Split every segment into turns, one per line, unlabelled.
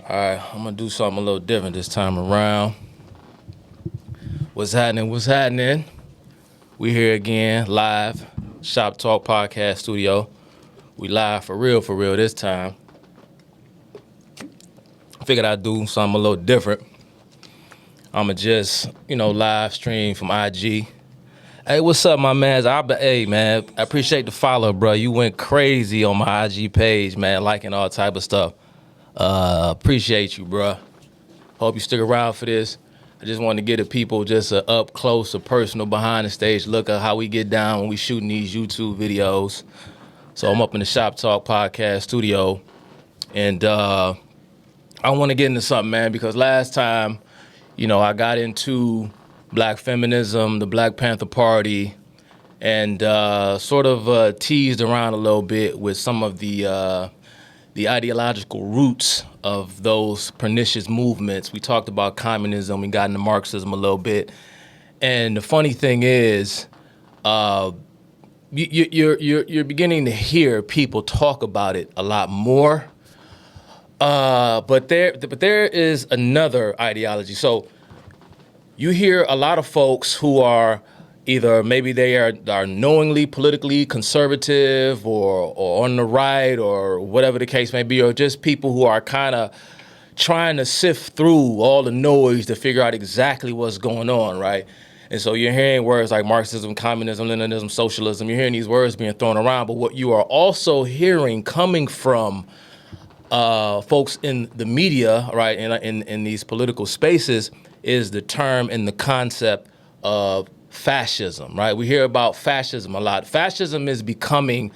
All right, I'm gonna do something a little different this time around. What's happening? What's happening? We here again, live, Shop Talk Podcast Studio. We live for real this time. Figured I'd do something a little different. I'ma just, live stream from IG. Hey, what's up, my man? Hey, man, I appreciate the follow, bro. You went crazy on my IG page, man, liking all type of stuff. Appreciate you, bro. Hope you stick around for this. I just wanted to get the people just a up close, a personal behind the stage look at how we get down when we shooting these YouTube videos. So I'm up in the Shop Talk Podcast Studio, and I want to get into something, man, because last time, I got into black feminism, the Black Panther Party, and sort of teased around a little bit with some of the ideological roots of those pernicious movements. We talked about communism, we got into Marxism a little bit. And the funny thing is, you're beginning to hear people talk about it a lot more. But there is another ideology. So you hear a lot of folks who are either maybe they are knowingly politically conservative or on the right or whatever the case may be, or just people who are kind of trying to sift through all the noise to figure out exactly what's going on, right? And so you're hearing words like Marxism, communism, Leninism, socialism. You're hearing these words being thrown around, but what you are also hearing coming from folks in the media, right, in these political spaces, is the term and the concept of fascism, right? We hear about fascism a lot. Fascism is becoming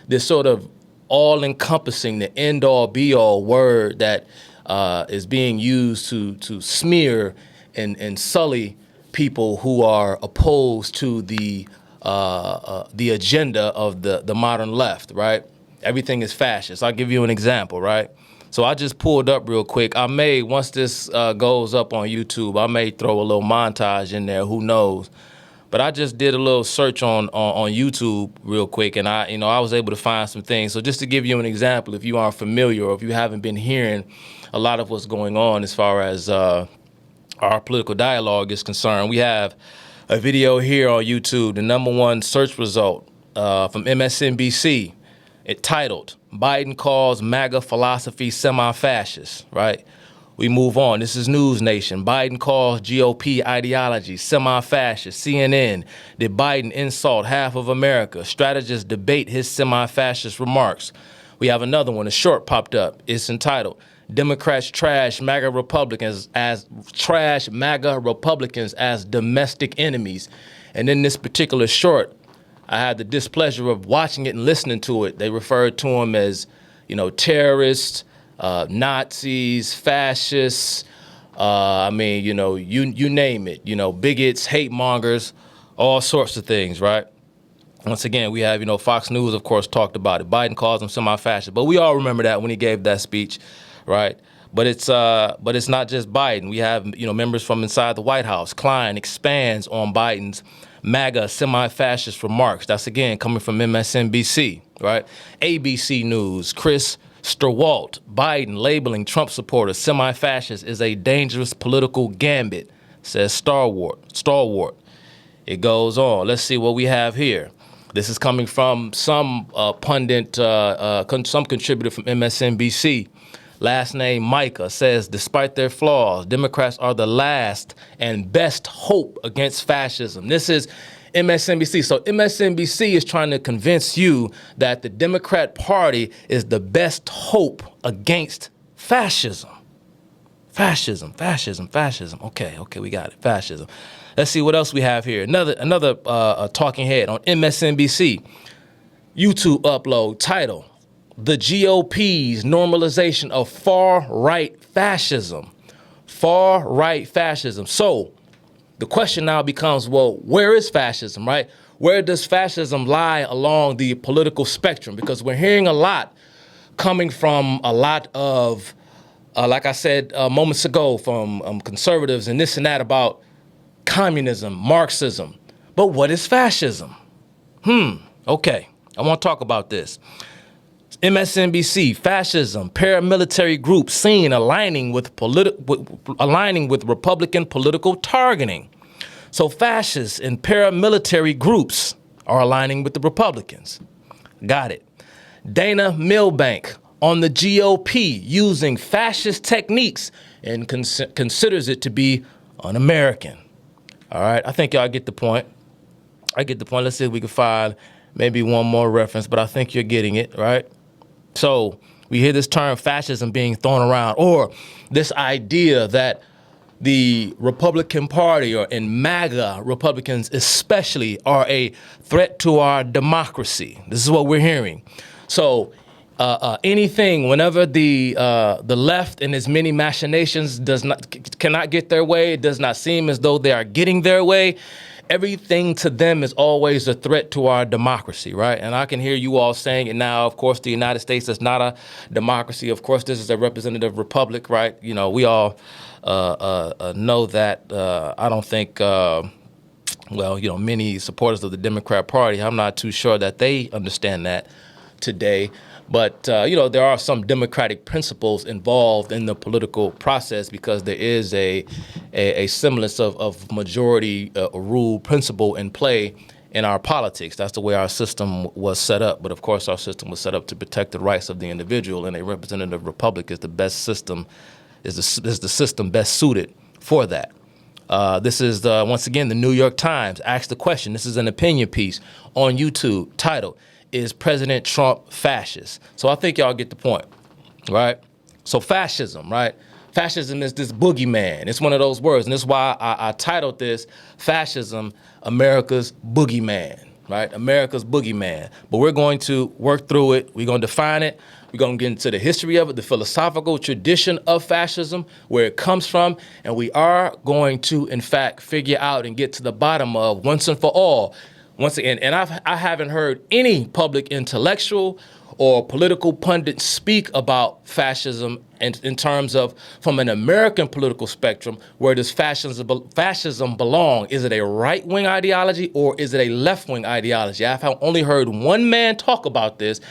this sort of all-encompassing, the end-all, be-all word that is being used to smear and sully people who are opposed to the agenda of the modern left, right? Everything is fascist. I'll give you an example, right? So I just pulled up real quick. I may, once this goes up on YouTube, I may throw a little montage in there, who knows? But I just did a little search on YouTube real quick, and I was able to find some things. So just to give you an example, if you aren't familiar or if you haven't been hearing a lot of what's going on as far as our political dialogue is concerned, we have a video here on YouTube, the #1 search result from MSNBC. It titled, "Biden calls MAGA philosophy semi-fascist," right? We move on. This is News Nation. Biden calls GOP ideology semi-fascist. CNN, did Biden insult half of America? Strategists debate his semi-fascist remarks. We have another one. A short popped up. It's entitled, "Democrats trash MAGA Republicans as domestic enemies." And in this particular short, I had the displeasure of watching it and listening to it. They referred to them as, terrorists, Nazis, fascists, you name it, bigots, hate mongers, all sorts of things, right? Once again, we have, Fox News, of course, talked about it. Biden calls them semi-fascist, but we all remember that when he gave that speech, right? But it's not just Biden. We have, members from inside the White House. Klein expands on Biden's MAGA semi-fascist remarks. That's, again, coming from MSNBC, right? ABC News, Chris Sturwalt, Biden labeling Trump supporters semi-fascist is a dangerous political gambit, says Stalwart. It goes on. Let's see what we have here. This is coming from some pundit, some contributor from MSNBC. Last name Micah, says, despite their flaws, Democrats are the last and best hope against fascism. This is MSNBC. So MSNBC is trying to convince you that the Democrat Party is the best hope against fascism. Fascism. Okay, we got it. Fascism. Let's see what else we have here. Another talking head on MSNBC. YouTube upload title, "The GOP's normalization of far-right fascism." Far-right fascism. So the question now becomes, well, where is fascism, right? Where does fascism lie along the political spectrum? Because we're hearing a lot coming from a lot of, like I said moments ago, from conservatives and this and that about communism, Marxism. But what is fascism? Okay, I want to talk about this. MSNBC, fascism, paramilitary groups seen aligning with Republican political targeting. So fascists and paramilitary groups are aligning with the Republicans. Got it. Dana Milbank on the GOP using fascist techniques and considers it to be un-American. All right, I think y'all get the point. I get the point. Let's see if we can find maybe one more reference, but I think you're getting it, right? So we hear this term fascism being thrown around, or this idea that the Republican Party and MAGA Republicans especially are a threat to our democracy. This is what we're hearing. So anything, whenever the left and its many machinations cannot get their way, it does not seem as though they are getting their way, everything to them is always a threat to our democracy, right? And I can hear you all saying it now. Of course, the United States is not a democracy. Of course, this is a representative republic, right? You know, we all know that. I don't think, well, you know, many supporters of the Democrat Party, I'm not too sure that they understand that today. But, you know, there are some democratic principles involved in the political process because there is a semblance of majority rule principle in play in our politics. That's the way our system was set up. But, of course, our system was set up to protect the rights of the individual, and a representative republic is the best system, is the system best suited for that. This is, once again, the New York Times asked the question. This is an opinion piece on YouTube titled, "Is President Trump fascist?" So I think y'all get the point, right? So fascism, right? Fascism is this boogeyman. It's one of those words. And that's why I titled this Fascism, America's Boogeyman, right? America's Boogeyman. But we're going to work through it. We're going to define it. We're going to get into the history of it, the philosophical tradition of fascism, where it comes from. And we are going to, in fact, figure out and get to the bottom of once and for all. Once again, and I haven't heard any public intellectual or political pundit speak about fascism in terms of from an American political spectrum, where does fascism belong? Is it a right-wing ideology or is it a left-wing ideology? I've only heard one man talk about this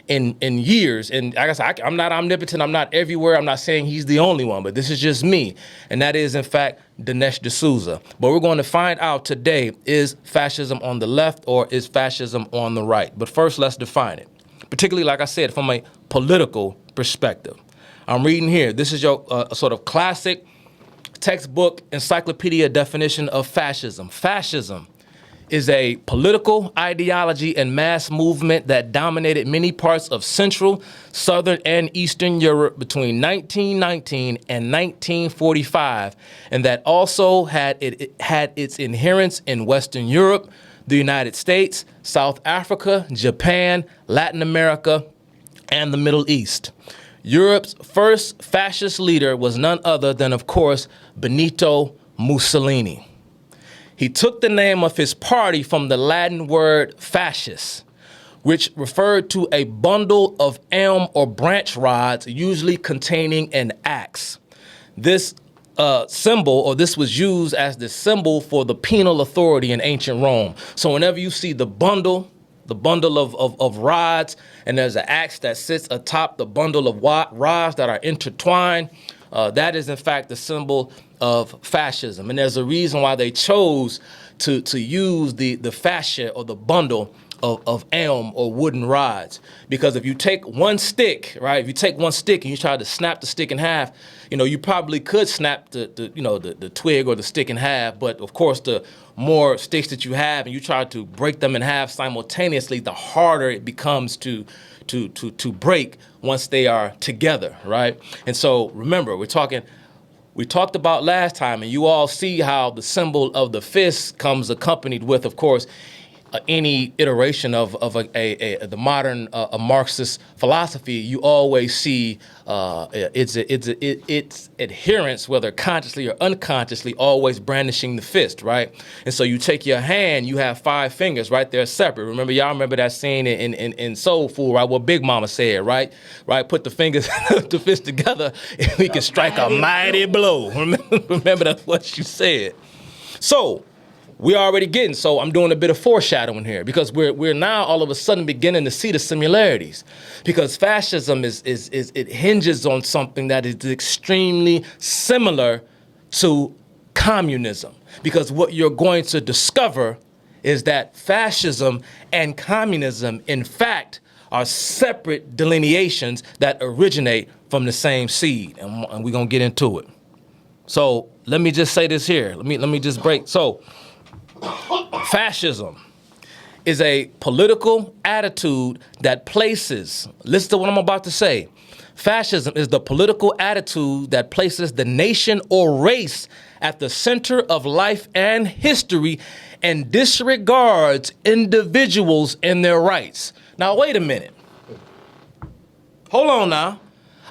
in years. And like I said, I'm not omnipotent. I'm not everywhere. I'm not saying he's the only one, but this is just me. And that is, in fact, Dinesh D'Souza. But we're going to find out today, is fascism on the left or is fascism on the right? But first, let's define it, particularly, like I said, from a political perspective. I'm reading here. This is your sort of classic textbook encyclopedia definition of fascism. Fascism is a political ideology and mass movement that dominated many parts of Central, Southern, and Eastern Europe between 1919 and 1945, and that also had its inherents in Western Europe, the United States, South Africa, Japan, Latin America, and the Middle East. Europe's first fascist leader was none other than, of course, Benito Mussolini. He took the name of his party from the Latin word fascis, which referred to a bundle of elm or branch rods, usually containing an axe. This symbol, or this was used as the symbol for the penal authority in ancient Rome. So whenever you see the bundle of rods, and there's an axe that sits atop the bundle of rods that are intertwined, that is, in fact, the symbol of fascism. And there's a reason why they chose to use the fascia or the bundle of elm or wooden rods. Because if you take one stick, right, if you take one stick and you try to snap the stick in half, you know, you probably could snap the twig or the stick in half. But of course, the more sticks that you have and you try to break them in half simultaneously, the harder it becomes to break once they are together, right? And so remember, we talked about last time, and you all see how the symbol of the fist comes accompanied with, of course, any iteration of the modern Marxist philosophy. You always see its adherents, whether consciously or unconsciously, always brandishing the fist, right? And so you take your hand, you have 5 fingers, right? They're separate. Y'all remember that scene in Soul Food, right? What Big Mama said, right? Right? Put the fingers, the fist together, and we can strike a mighty blow. Remember that's what she said. So we're already getting, so I'm doing a bit of foreshadowing here because we're now all of a sudden beginning to see the similarities, because fascism it hinges on something that is extremely similar to communism, because what you're going to discover is that fascism and communism, in fact, are separate delineations that originate from the same seed, and we're gonna get into it. So let me just say this here. Let me just break. So fascism is a political attitude that places, listen to what I'm about to say. Fascism is the political attitude that places the nation or race at the center of life and history and disregards individuals and their rights. Now, wait a minute. Hold on now.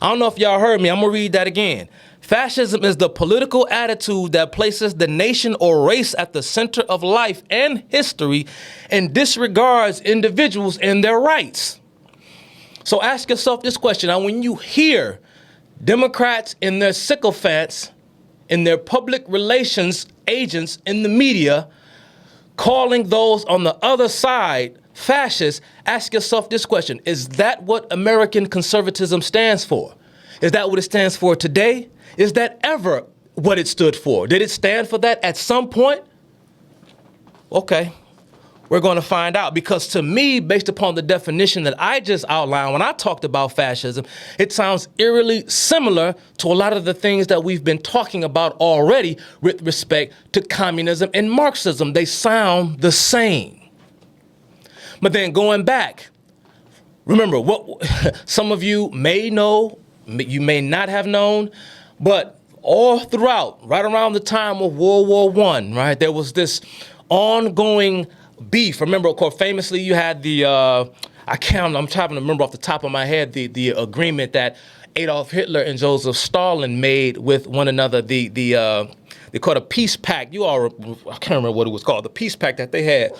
I don't know if y'all heard me. I'm gonna read that again. Fascism is the political attitude that places the nation or race at the center of life and history and disregards individuals and their rights. So ask yourself this question. Now, when you hear Democrats and their sycophants and their public relations agents in the media calling those on the other side fascists, ask yourself this question. Is that what American conservatism stands for? Is that what it stands for today? Is that ever what it stood for? Did it stand for that at some point? Okay, we're going to find out, because to me, based upon the definition that I just outlined when I talked about fascism, it sounds eerily similar to a lot of the things that we've been talking about already with respect to communism and Marxism. They sound the same. But then going back, remember what some of you may know, you may not have known, but all throughout, right around the time of World War I, right, there was this ongoing beef. Remember, of course, famously you had the, I'm trying to remember off the top of my head, the agreement that Adolf Hitler and Joseph Stalin made with one another, they called a peace pact. I can't remember what it was called, the peace pact that they had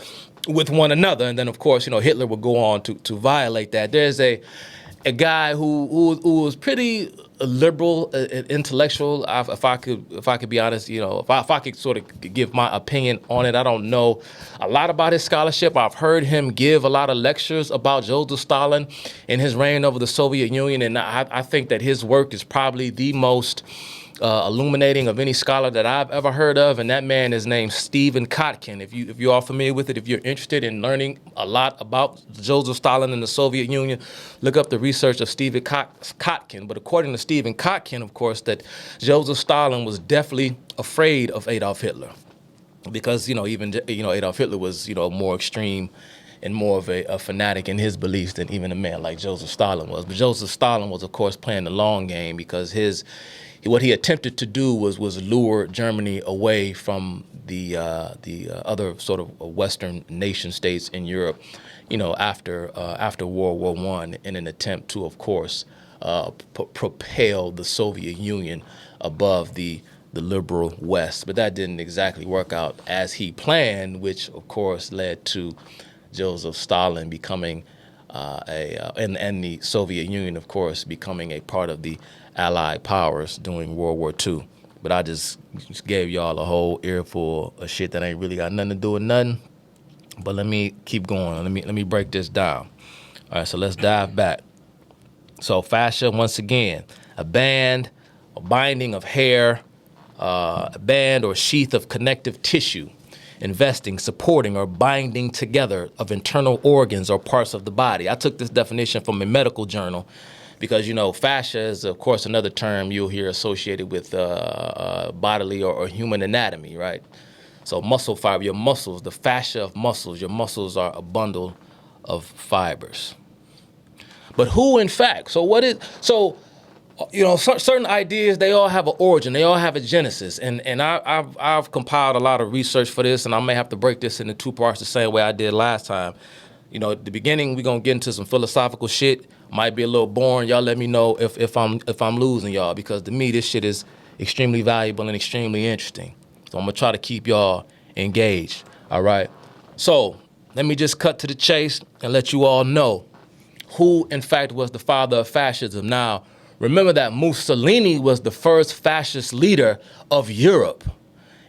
with one another. And then, of course, Hitler would go on to violate that. There's a guy who was pretty liberal, intellectual. If I could be honest, if I could sort of give my opinion on it, I don't know a lot about his scholarship. I've heard him give a lot of lectures about Joseph Stalin and his reign over the Soviet Union, and I think that his work is probably the most illuminating of any scholar that I've ever heard of, and that man is named Stephen Kotkin. If you are familiar with it, if you're interested in learning a lot about Joseph Stalin and the Soviet Union, look up the research of Stephen Kotkin. But according to Stephen Kotkin, of course, that Joseph Stalin was definitely afraid of Adolf Hitler, because even Adolf Hitler was more extreme and more of a fanatic in his beliefs than even a man like Joseph Stalin was. But Joseph Stalin was, of course, playing the long game, because what he attempted to do was lure Germany away from the other sort of Western nation states in Europe, after World War I, in an attempt to, of course, propel the Soviet Union above the liberal West. But that didn't exactly work out as he planned, which, of course, led to Joseph Stalin becoming and the Soviet Union, of course, becoming a part of the Allied powers during World War II. But I just gave y'all a whole earful of shit that ain't really got nothing to do with nothing. But let me keep going. Let me break this down. All right, so let's dive back. So fascia, once again, a band, a binding of hair, a band or sheath of connective tissue, investing, supporting, or binding together of internal organs or parts of the body. I took this definition from a medical journal, because, fascia is, of course, another term you'll hear associated with bodily or human anatomy, right? So muscle fiber, your muscles, the fascia of muscles, your muscles are a bundle of fibers. But who, in fact, certain ideas, they all have an origin, they all have a genesis. And I've compiled a lot of research for this, and I may have to break this into two parts the same way I did last time. At the beginning, we're going to get into some philosophical shit. Might be a little boring. Y'all let me know if I'm losing y'all, because to me, this shit is extremely valuable and extremely interesting. So I'm going to try to keep y'all engaged, all right? So let me just cut to the chase and let you all know who, in fact, was the father of fascism. Now, remember that Mussolini was the first fascist leader of Europe,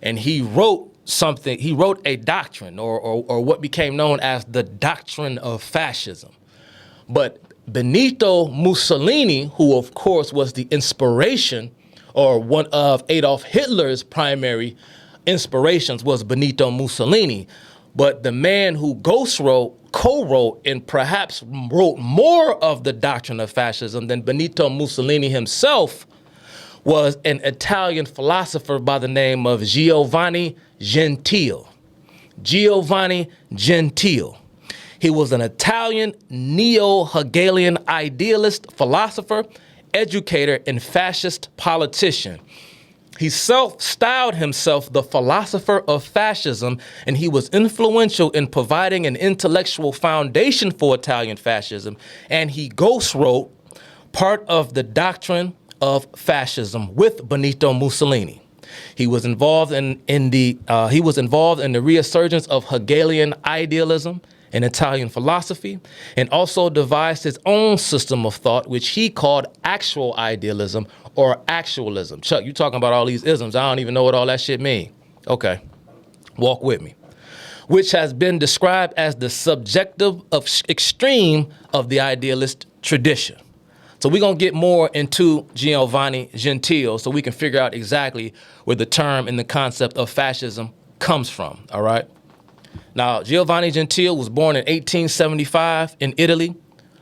and he wrote something. He wrote a doctrine, or what became known as the doctrine of fascism. But Benito Mussolini, who of course was the inspiration, or one of Adolf Hitler's primary inspirations, was Benito Mussolini. But the man who co-wrote, and perhaps wrote more of the doctrine of fascism than Benito Mussolini himself was an Italian philosopher by the name of Giovanni Gentile. Giovanni Gentile. He was an Italian neo-Hegelian idealist, philosopher, educator, and fascist politician. He self-styled himself the philosopher of fascism, and he was influential in providing an intellectual foundation for Italian fascism, and he ghostwrote part of the doctrine of fascism with Benito Mussolini. He was involved in the resurgence of Hegelian idealism in Italian philosophy, and also devised his own system of thought, which he called actual idealism or actualism. Chuck, you talking about all these isms. I don't even know what all that shit mean. Okay, walk with me. Which has been described as the subjective extreme of the idealist tradition. So we're going to get more into Giovanni Gentile so we can figure out exactly where the term and the concept of fascism comes from, all right? Now, Giovanni Gentile was born in 1875 in Italy,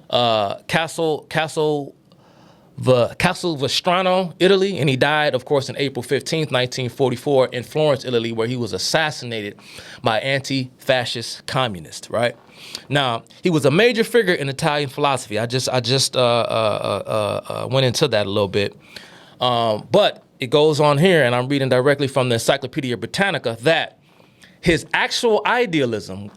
Castelvetrano, Italy, and he died, of course, on April 15th, 1944 in Florence, Italy, where he was assassinated by anti-fascist communists, right? Now, he was a major figure in Italian philosophy. I just went into that a little bit. But it goes on here, and I'm reading directly from the Encyclopedia Britannica, that his actual idealism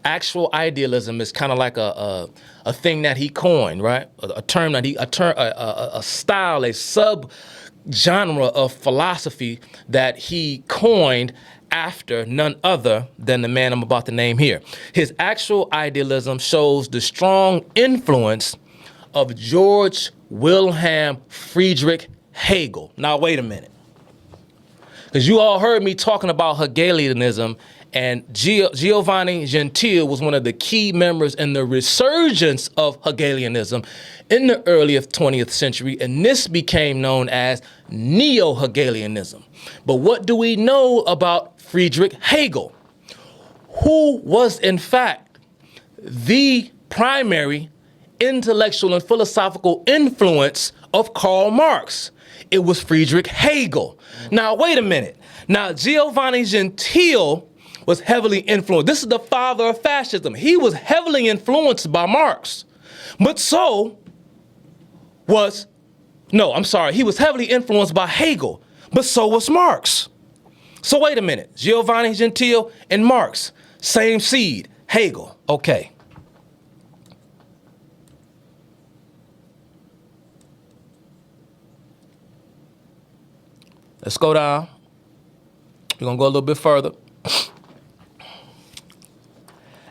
is kind of like a thing that he coined, right? A style, a sub-genre of philosophy that he coined after none other than the man I'm about to name here. His actual idealism shows the strong influence of George Wilhelm Friedrich Hegel. Now, wait a minute. Because you all heard me talking about Hegelianism, and Giovanni Gentile was one of the key members in the resurgence of Hegelianism in the early 20th century, and this became known as Neo-Hegelianism. But what do we know about Friedrich Hegel, who was in fact the primary intellectual and philosophical influence of Karl Marx? It was Friedrich Hegel. Now, wait a minute. Now, Giovanni Gentile was heavily influenced. This is the father of fascism. He was heavily influenced by Marx. But he was heavily influenced by Hegel, but so was Marx. So wait a minute, Giovanni Gentile and Marx, same seed, Hegel, okay. Let's go down. We're gonna go a little bit further.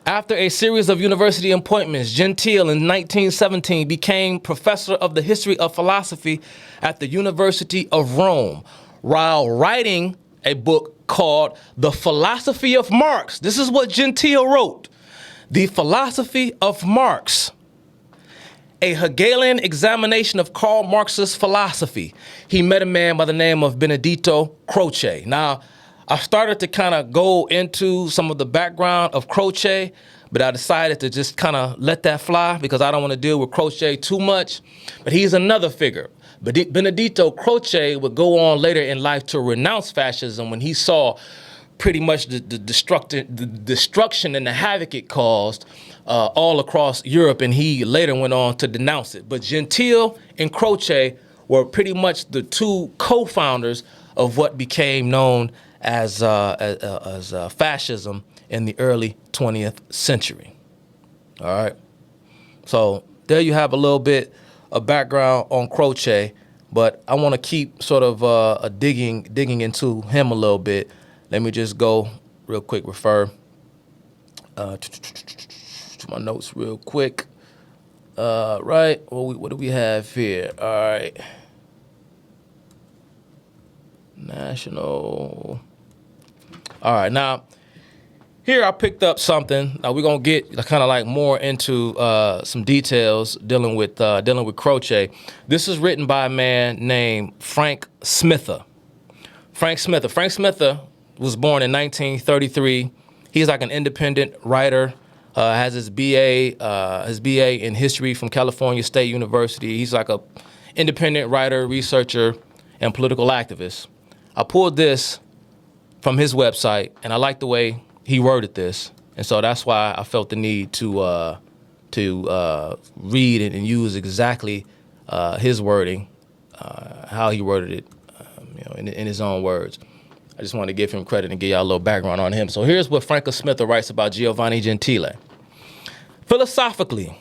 After a series of university appointments, Gentile in 1917 became professor of the history of philosophy at the University of Rome, while writing a book called The Philosophy of Marx. This is what Gentile wrote. The Philosophy of Marx, a Hegelian examination of Karl Marx's philosophy. He met a man by the name of Benedetto Croce. Now, I started to kind of go into some of the background of Croce, but I decided to just kind of let that fly because I don't want to deal with Croce too much. But he's another figure. But Benedetto Croce would go on later in life to renounce fascism when he saw pretty much the destruction and the havoc it caused all across Europe, and he later went on to denounce it. But Gentile and Croce were pretty much the two co-founders of what became known as fascism in the early 20th century. All right. So there you have a little bit of background on Croce, but I want to keep sort of digging into him a little bit. Let me just go real quick, refer to my notes real quick. Right. What do we have here? All right. National. All right, now, Here I picked up something. We're gonna get kind of like more into some details dealing with Croce. This is written by a man named Frank Smither. Frank Smither was born in 1933. He's like an independent writer. Has his BA in history from California State University. He's like a independent writer, researcher, and political activist. I pulled this from his website, and I like the way he worded this, and so that's why I felt the need to read it and use exactly his wording, how he worded it, in his own words. I just want to give him credit and give y'all a little background on him. So here's what Frank Smither writes about Giovanni Gentile. Philosophically,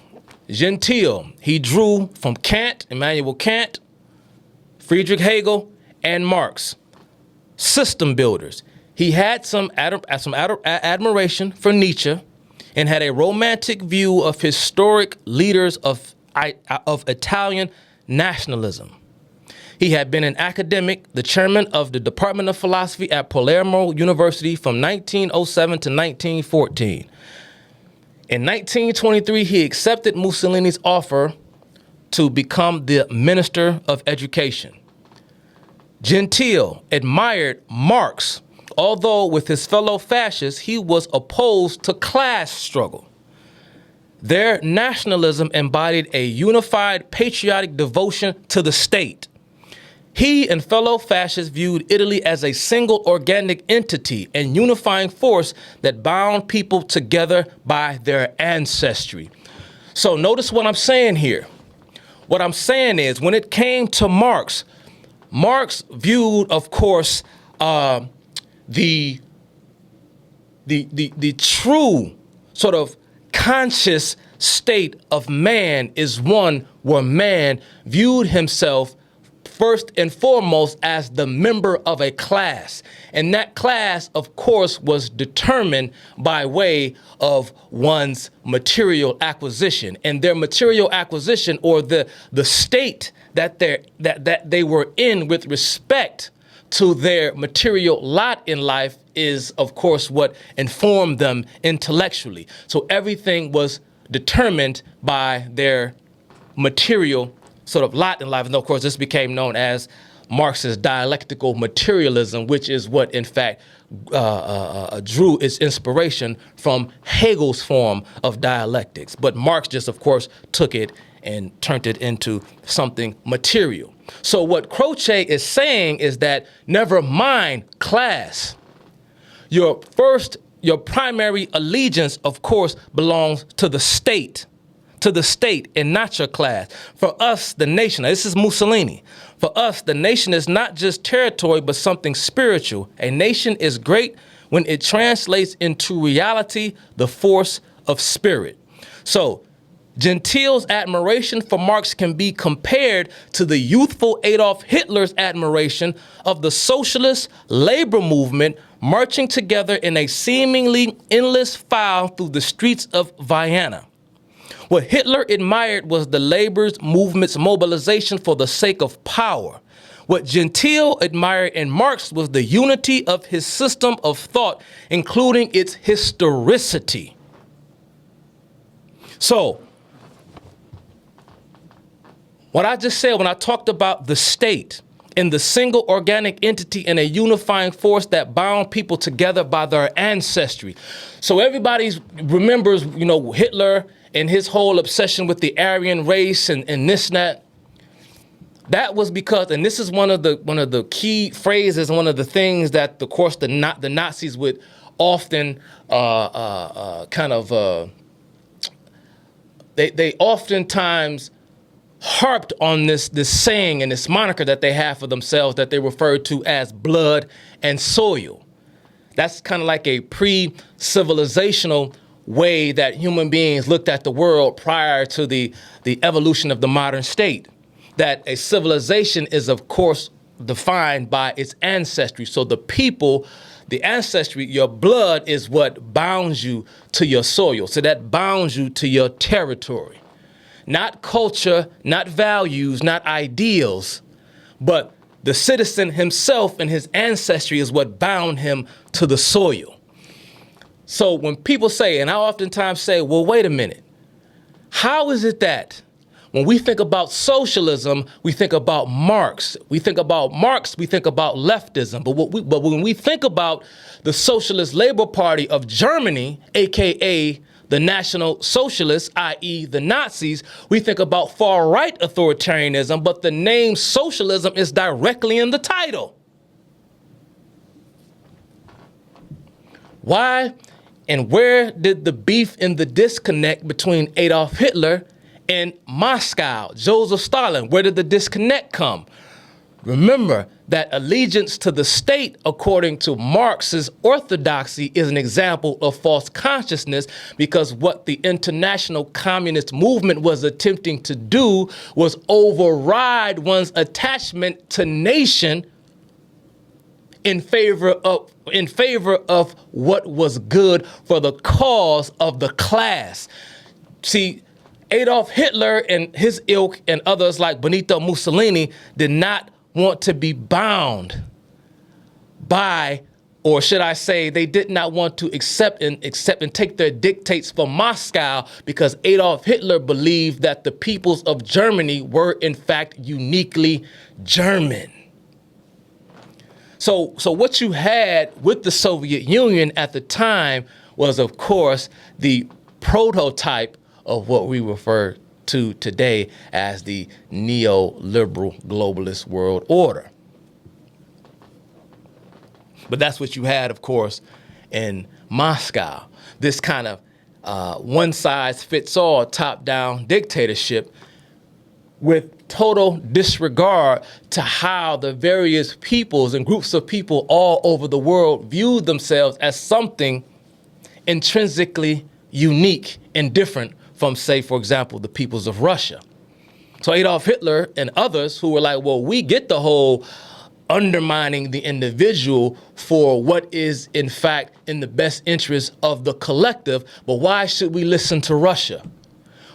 Gentile, he drew from Kant, Immanuel Kant, Friedrich Hegel, and Marx, system builders. He had some admiration for Nietzsche and had a romantic view of historic leaders of Italian nationalism. He had been an academic, the chairman of the Department of Philosophy at Palermo University from 1907 to 1914. In 1923, he accepted Mussolini's offer to become the Minister of Education. Gentile admired Marx, although with his fellow fascists, he was opposed to class struggle. Their nationalism embodied a unified patriotic devotion to the state. He and fellow fascists viewed Italy as a single organic entity and unifying force that bound people together by their ancestry. So notice what I'm saying here. What I'm saying is when it came to Marx viewed, of course, the true sort of conscious state of man is one where man viewed himself first and foremost as the member of a class. And that class, of course, was determined by way of one's material acquisition. And their material acquisition, or the state that they were in with respect to their material lot in life, is, of course, what informed them intellectually. So everything was determined by their material sort of lot in life. And of course, this became known as Marx's dialectical materialism, which is what, in fact, drew its inspiration from Hegel's form of dialectics. But Marx just, of course, took it and turned it into something material. So what Croce is saying is that never mind class. Your primary allegiance, of course, belongs to the state and not your class. For us, the nation, this is Mussolini. For us, the nation is not just territory, but something spiritual. A nation is great when it translates into reality the force of spirit. So Gentile's admiration for Marx can be compared to the youthful Adolf Hitler's admiration of the socialist labor movement marching together in a seemingly endless file through the streets of Vienna. What Hitler admired was the labor movement's mobilization for the sake of power. What Gentile admired in Marx was the unity of his system of thought, including its historicity. So, what I just said when I talked about the state and the single organic entity and a unifying force that bound people together by their ancestry. So everybody remembers, Hitler and his whole obsession with the Aryan race and this and that. That was because, and this is one of the key phrases, one of the things that, of course, the Nazis would often they oftentimes harped on this saying and this moniker that they have for themselves that they referred to as blood and soil. That's kind of like a pre-civilizational way that human beings looked at the world prior to the evolution of the modern state. That a civilization is, of course, defined by its ancestry. So the people, the ancestry, your blood is what bounds you to your soil. So that bounds you to your territory. Not culture, not values, not ideals, but the citizen himself and his ancestry is what bound him to the soil. So when people say, and I oftentimes say, well, wait a minute, how is it that when we think about socialism, we think about Marx. We think about Marx, we think about leftism. But when we think about the Socialist Labor Party of Germany, aka the National Socialists, i.e. the Nazis, we think about far-right authoritarianism, but the name socialism is directly in the title. Why and where did the beef and the disconnect between Adolf Hitler and Moscow, Joseph Stalin, where did the disconnect come? Remember that allegiance to the state, according to Marx's orthodoxy, is an example of false consciousness, because what the international communist movement was attempting to do was override one's attachment to nation in favor of what was good for the cause of the class. See, Adolf Hitler and his ilk and others like Benito Mussolini did not want to be bound by, or should I say, they did not want to accept and take their dictates from Moscow, because Adolf Hitler believed that the peoples of Germany were in fact uniquely German. So what you had with the Soviet Union at the time was, of course, the prototype of what we refer to today as the neoliberal globalist world order. But that's what you had, of course, in Moscow. This kind of one-size-fits-all top-down dictatorship with total disregard to how the various peoples and groups of people all over the world viewed themselves as something intrinsically unique and different from, say, for example, the peoples of Russia. So Adolf Hitler and others who were like, well, we get the whole undermining the individual for what is, in fact, in the best interest of the collective, but why should we listen to Russia?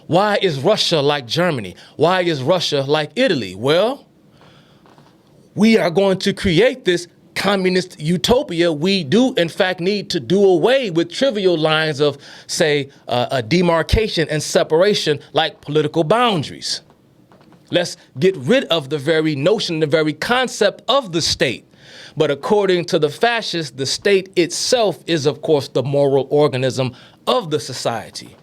Why is Russia like Germany? Why is Russia like Italy? Well, we are going to create this communist utopia. We do, in fact, need to do away with trivial lines of, say, a demarcation and separation like political boundaries. Let's get rid of the very notion, the very concept of the state. But according to the fascists, the state itself is, of course, the moral organism of the society.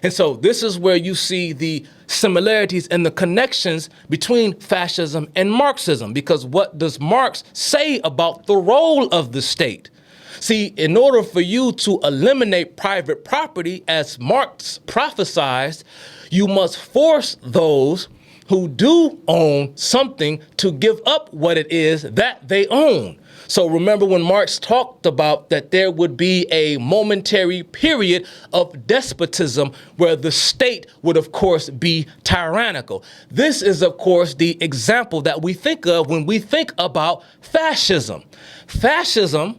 And so this is where you see the similarities and the connections between fascism and Marxism, because what does Marx say about the role of the state? See, in order for you to eliminate private property, as Marx prophesized, you must force those who do own something to give up what it is that they own. So remember when Marx talked about that there would be a momentary period of despotism where the state would, of course, be tyrannical. This is, of course, the example that we think of when we think about fascism. Fascism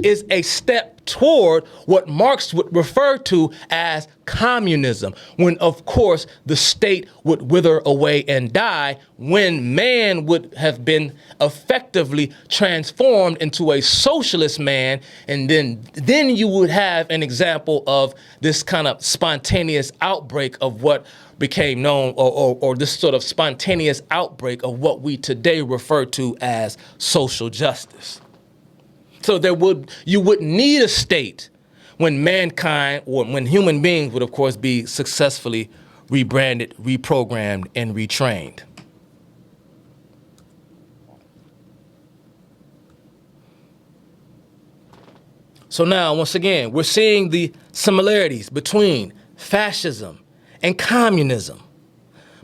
is a step toward what Marx would refer to as communism, when, of course, the state would wither away and die, when man would have been effectively transformed into a socialist man, and then you would have an example of this kind of spontaneous outbreak of what became known, or this sort of spontaneous outbreak of what we today refer to as social justice. So you would need a state when mankind, or when human beings would, of course, be successfully rebranded, reprogrammed, and retrained. So now, once again, we're seeing the similarities between fascism and communism.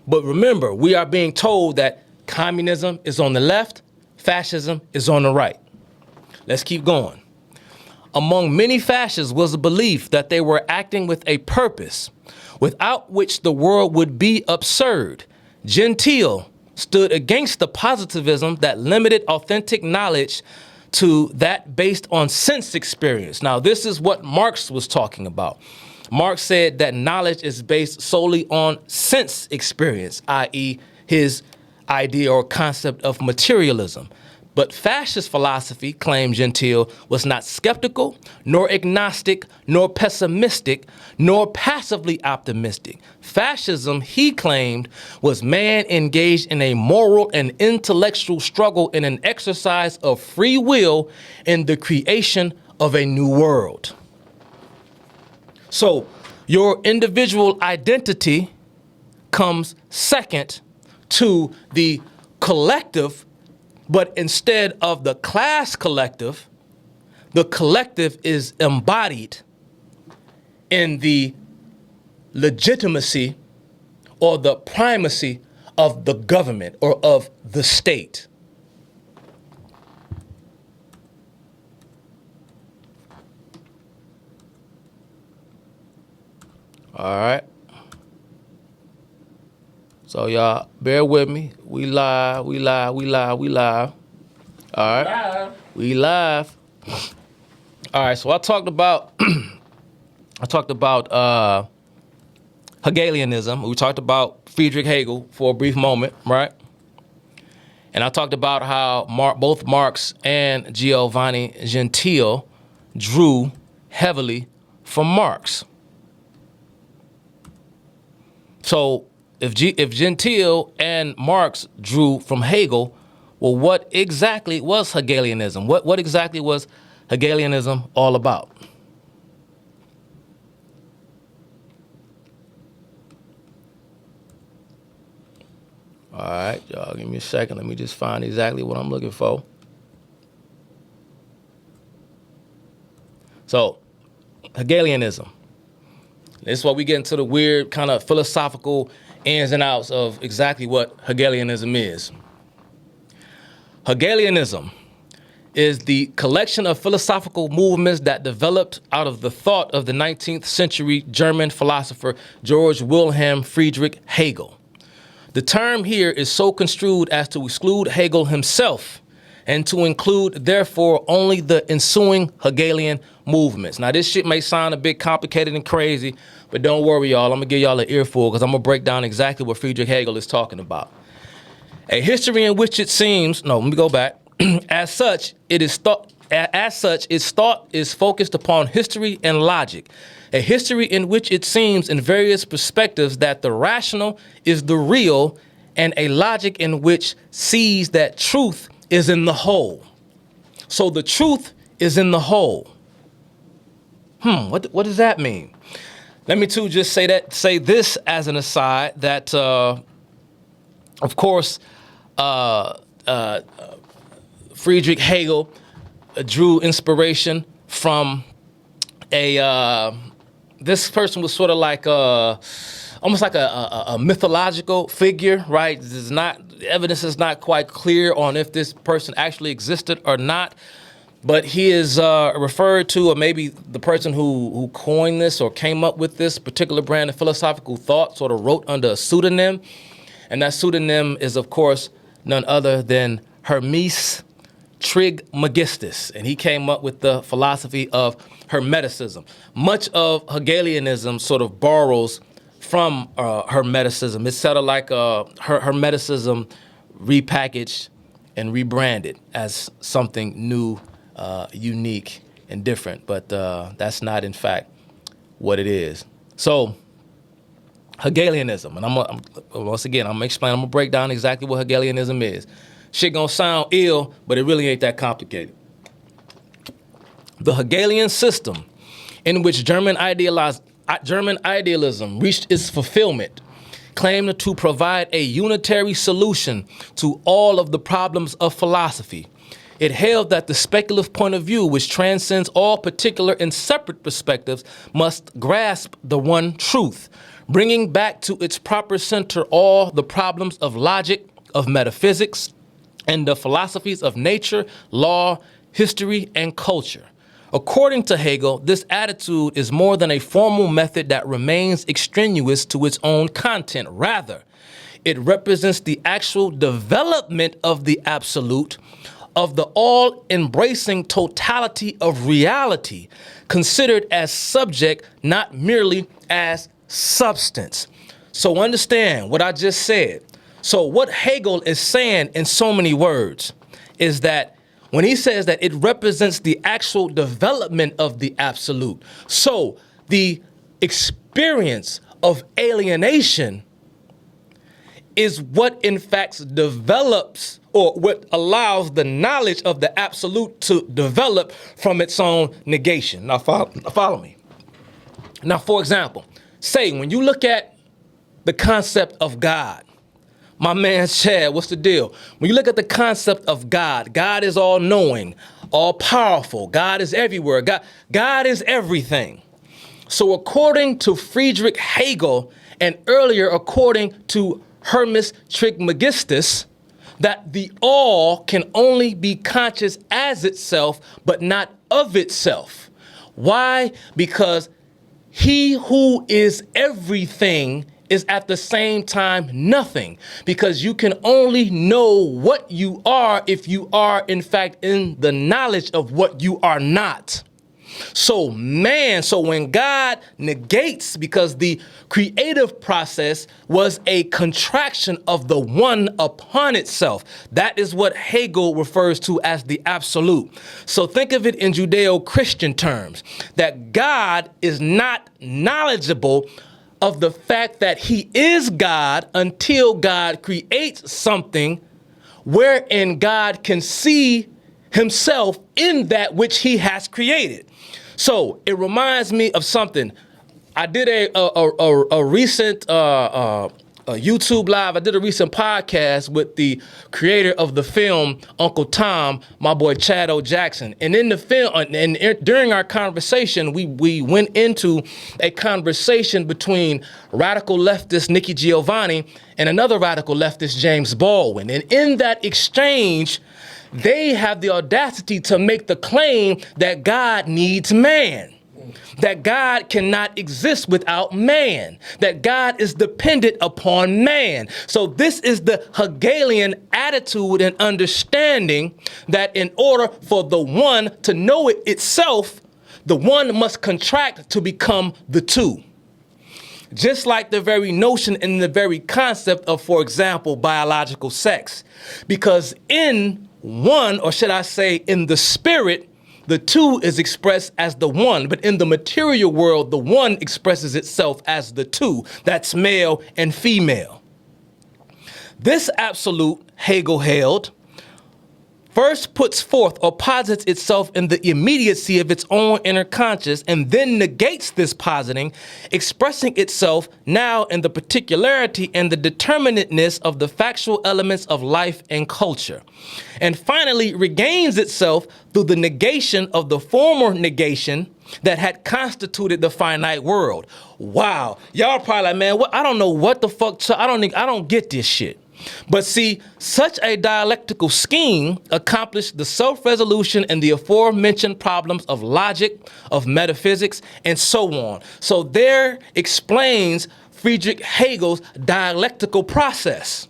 But remember, we are being told that communism is on the left, fascism is on the right. Let's keep going. Among many fascists was a belief that they were acting with a purpose, without which the world would be absurd. Gentile stood against the positivism that limited authentic knowledge to that based on sense experience. Now, this is what Marx was talking about. Marx said that knowledge is based solely on sense experience, i.e. his idea or concept of materialism. But fascist philosophy, claimed Gentile, was not skeptical, nor agnostic, nor pessimistic, nor passively optimistic. Fascism, he claimed, was man engaged in a moral and intellectual struggle in an exercise of free will in the creation of a new world. So your individual identity comes second to the collective. But instead of the class collective, the collective is embodied in the legitimacy or the primacy of the government or of the state. All right. So y'all, bear with me. We live. All right. We live. All right, so I talked about Hegelianism. We talked about Friedrich Hegel for a brief moment, right? And I talked about how both Marx and Giovanni Gentile drew heavily from Marx. So if Gentile and Marx drew from Hegel, well, what exactly was Hegelianism? What exactly was Hegelianism all about? All right, y'all, give me a second. Let me just find exactly what I'm looking for. So, Hegelianism. This is what we get into the weird kind of philosophical ins and outs of exactly what Hegelianism is. Hegelianism is the collection of philosophical movements that developed out of the thought of the 19th century German philosopher Georg Wilhelm Friedrich Hegel. The term here is so construed as to exclude Hegel himself and to include, therefore, only the ensuing Hegelian movements. Now, this shit may sound a bit complicated and crazy, but don't worry, y'all. I'm going to give y'all an earful because I'm going to break down exactly what Friedrich Hegel is talking about. A history in which it seems, no, let me go back. As such, its thought is focused upon history and logic. A history in which it seems in various perspectives that the rational is the real, and a logic in which sees that truth is in the whole. So the truth is in the whole. What does that mean? Let me too just say this as an aside that, of course, Friedrich Hegel drew inspiration from this person was sort of like almost like a mythological figure, right? Evidence is not quite clear on if this person actually existed or not, but he is referred to, or maybe the person who coined this or came up with this particular brand of philosophical thought sort of wrote under a pseudonym, and that pseudonym is, of course, none other than Hermes Trismegistus, and he came up with the philosophy of Hermeticism. Much of Hegelianism sort of borrows from Hermeticism. It's sort of like Hermeticism repackaged and rebranded as something new, unique, and different, but that's not, in fact, what it is. So, Hegelianism, and once again, I'm gonna break down exactly what Hegelianism is. Shit gonna sound ill, but it really ain't that complicated. The Hegelian system, in which German idealism reached its fulfillment, claimed to provide a unitary solution to all of the problems of philosophy. It held that the speculative point of view, which transcends all particular and separate perspectives, must grasp the one truth, bringing back to its proper center all the problems of logic, of metaphysics, and the philosophies of nature, law, history, and culture. According to Hegel, this attitude is more than a formal method that remains extraneous to its own content. Rather, it represents the actual development of the absolute, of the all-embracing totality of reality, considered as subject, not merely as substance. So understand what I just said. So what Hegel is saying in so many words is that when he says that it represents the actual development of the absolute. So the experience of alienation is what in fact develops, or what allows the knowledge of the absolute to develop from its own negation. Now follow me. Now, for example, say when you look at the concept of God, my man Chad, what's the deal? When you look at the concept of God, God is all knowing, all powerful. God is everywhere. God is everything. So according to Friedrich Hegel, and earlier according to Hermes Trismegistus, that the all can only be conscious as itself, but not of itself. Why? Because he who is everything is at the same time nothing, because you can only know what you are if you are in fact in the knowledge of what you are not. So when God negates, because the creative process was a contraction of the one upon itself, that is what Hegel refers to as the absolute. So think of it in Judeo-Christian terms, that God is not knowledgeable of the fact that he is God until God creates something wherein God can see himself in that which he has created. So it reminds me of something. I did a recent YouTube live. I did a recent podcast with the creator of the film Uncle Tom, my boy Chad O. Jackson. And in the film, and during our conversation, we went into a conversation between radical leftist Nikki Giovanni and another radical leftist James Baldwin. And in that exchange, they have the audacity to make the claim that God needs man, that God cannot exist without man, that God is dependent upon man. So this is the Hegelian attitude and understanding that in order for the one to know it itself, the one must contract to become the two. Just like the very notion and the very concept of, for example, biological sex. Because in one, or should I say in the spirit, the two is expressed as the one, but in the material world, the one expresses itself as the two. That's male and female. This absolute, Hegel held, first puts forth or posits itself in the immediacy of its own inner conscious, and then negates this positing, expressing itself now in the particularity and the determinateness of the factual elements of life and culture, and finally regains itself through the negation of the former negation that had constituted the finite world. Wow, y'all probably like, man, I don't know what the fuck, I don't get this shit. But see, such a dialectical scheme accomplished the self-resolution and the aforementioned problems of logic, of metaphysics, and so on. So there explains Friedrich Hegel's dialectical process.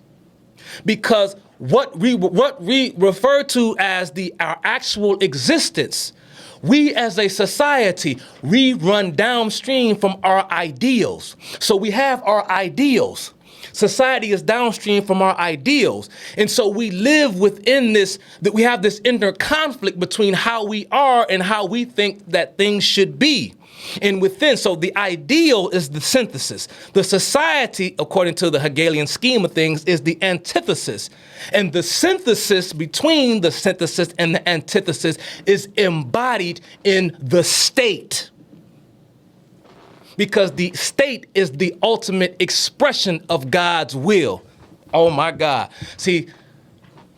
Because what we refer to as our actual existence, we as a society, we run downstream from our ideals. So we have our ideals. Society is downstream from our ideals. And so we live within this, that we have this inner conflict between how we are and how we think that things should be. And within, so the ideal is the synthesis. The society, according to the Hegelian scheme of things, is the antithesis. And the synthesis between the synthesis and the antithesis is embodied in the state. Because the state is the ultimate expression of God's will. Oh my God. See,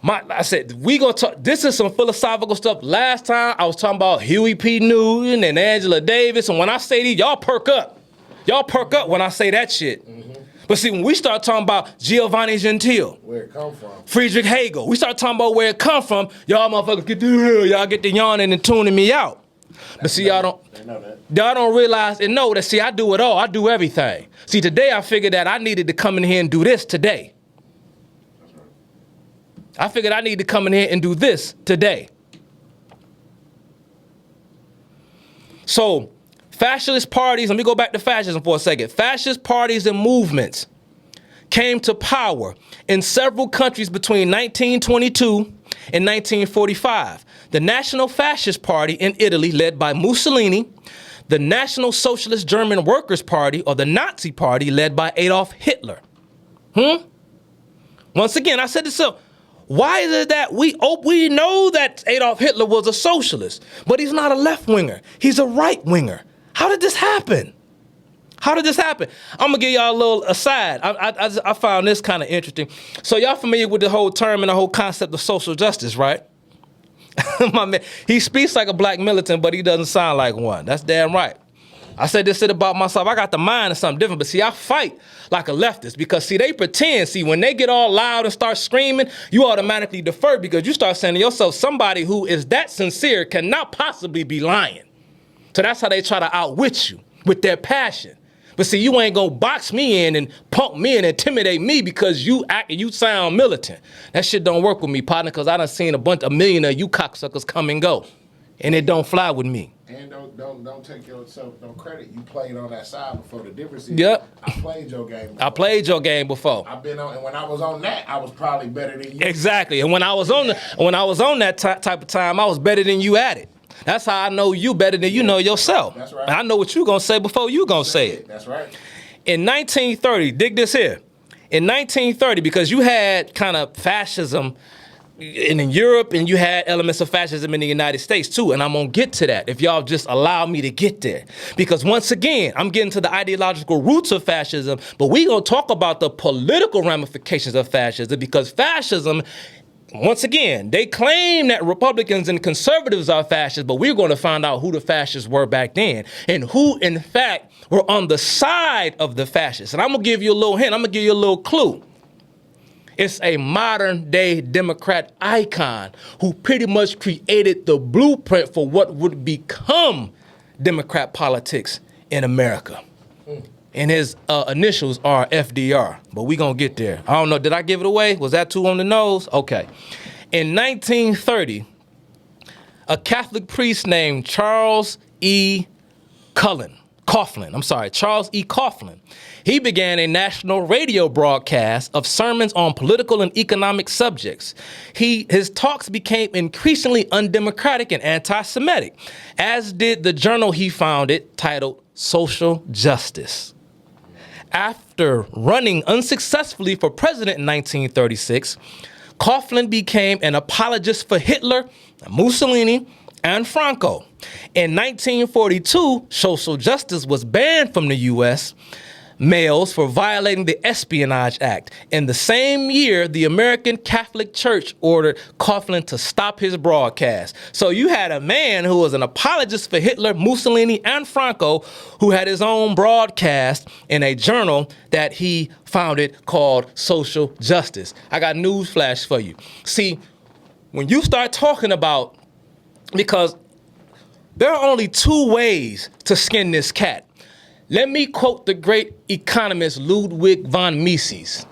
I said, we gonna talk, this is some philosophical stuff. Last time I was talking about Huey P. Newton and Angela Davis, and when I say these, y'all perk up. Y'all perk up when I say that shit. Mm-hmm. But see, when we start talking about Giovanni Gentile,
where it come from,
Friedrich Hegel, we start talking about where it come from, y'all motherfuckers get the y'all get the yawning and tuning me out. But see, y'all don't realize and know that, see, I do it all. I do everything. See, today I figured that I needed to come in here and do this today. I figured I need to come in here and do this today. So, fascist parties, let me go back to fascism for a second. Fascist parties and movements came to power in several countries between 1922 and 1945. The National Fascist Party in Italy, led by Mussolini, the National Socialist German Workers' Party, or the Nazi Party, led by Adolf Hitler. Once again, I said this up. Why is it that we know that Adolf Hitler was a socialist, but he's not a left-winger. He's a right-winger. How did this happen? How did this happen? I'm gonna give y'all a little aside. I found this kind of interesting. So y'all familiar with the whole term and the whole concept of social justice, right? My man, he speaks like a black militant, but he doesn't sound like one. That's damn right. I said this shit about myself. I got the mind of something different, but see, I fight like a leftist because, see, they pretend. See, when they get all loud and start screaming, you automatically defer because you start saying to yourself, somebody who is that sincere cannot possibly be lying. So that's how they try to outwit you with their passion. But see, you ain't gonna box me in and punk me and intimidate me because you act and you sound militant. That shit don't work with me, partner, because I done seen a million of you cocksuckers come and go, and it don't fly with me.
And don't take yourself no credit. You played on that side before. The difference is, I played your game before.
I played your game before.
I've been on, and when I was on that, I was probably better than you.
Exactly. And when I was on that type of time, I was better than you at it. That's how I know you better than you know yourself.
That's right.
And I know what you gonna say before you gonna say it.
That's right.
In 1930, dig this here. In 1930, because you had kind of fascism in Europe, and you had elements of fascism in the United States too, and I'm gonna get to that if y'all just allow me to get there. Because once again, I'm getting to the ideological roots of fascism, but we gonna talk about the political ramifications of fascism, because fascism, once again, they claim that Republicans and conservatives are fascists, but we're going to find out who the fascists were back then and who, in fact, were on the side of the fascists. And I'm going to give you a little hint. I'm going to give you a little clue. It's a modern-day Democrat icon who pretty much created the blueprint for what would become Democrat politics in America. And his initials are FDR, but we gonna get there. I don't know, did I give it away? Was that too on the nose? Okay. In 1930, a Catholic priest named Charles E. Coughlin, he began a national radio broadcast of sermons on political and economic subjects. His talks became increasingly undemocratic and anti-Semitic, as did the journal he founded titled Social Justice. After running unsuccessfully for president in 1936, Coughlin became an apologist for Hitler, Mussolini, and Franco. In 1942, social justice was banned from the U.S. mails for violating the Espionage Act. In the same year, the American Catholic Church ordered Coughlin to stop his broadcast. So you had a man who was an apologist for Hitler, Mussolini, and Franco, who had his own broadcast in a journal that he founded called Social Justice. I got news flash for you. See, when you start talking about, because there are only two ways to skin this cat. Let me quote the great economist Ludwig von Mises,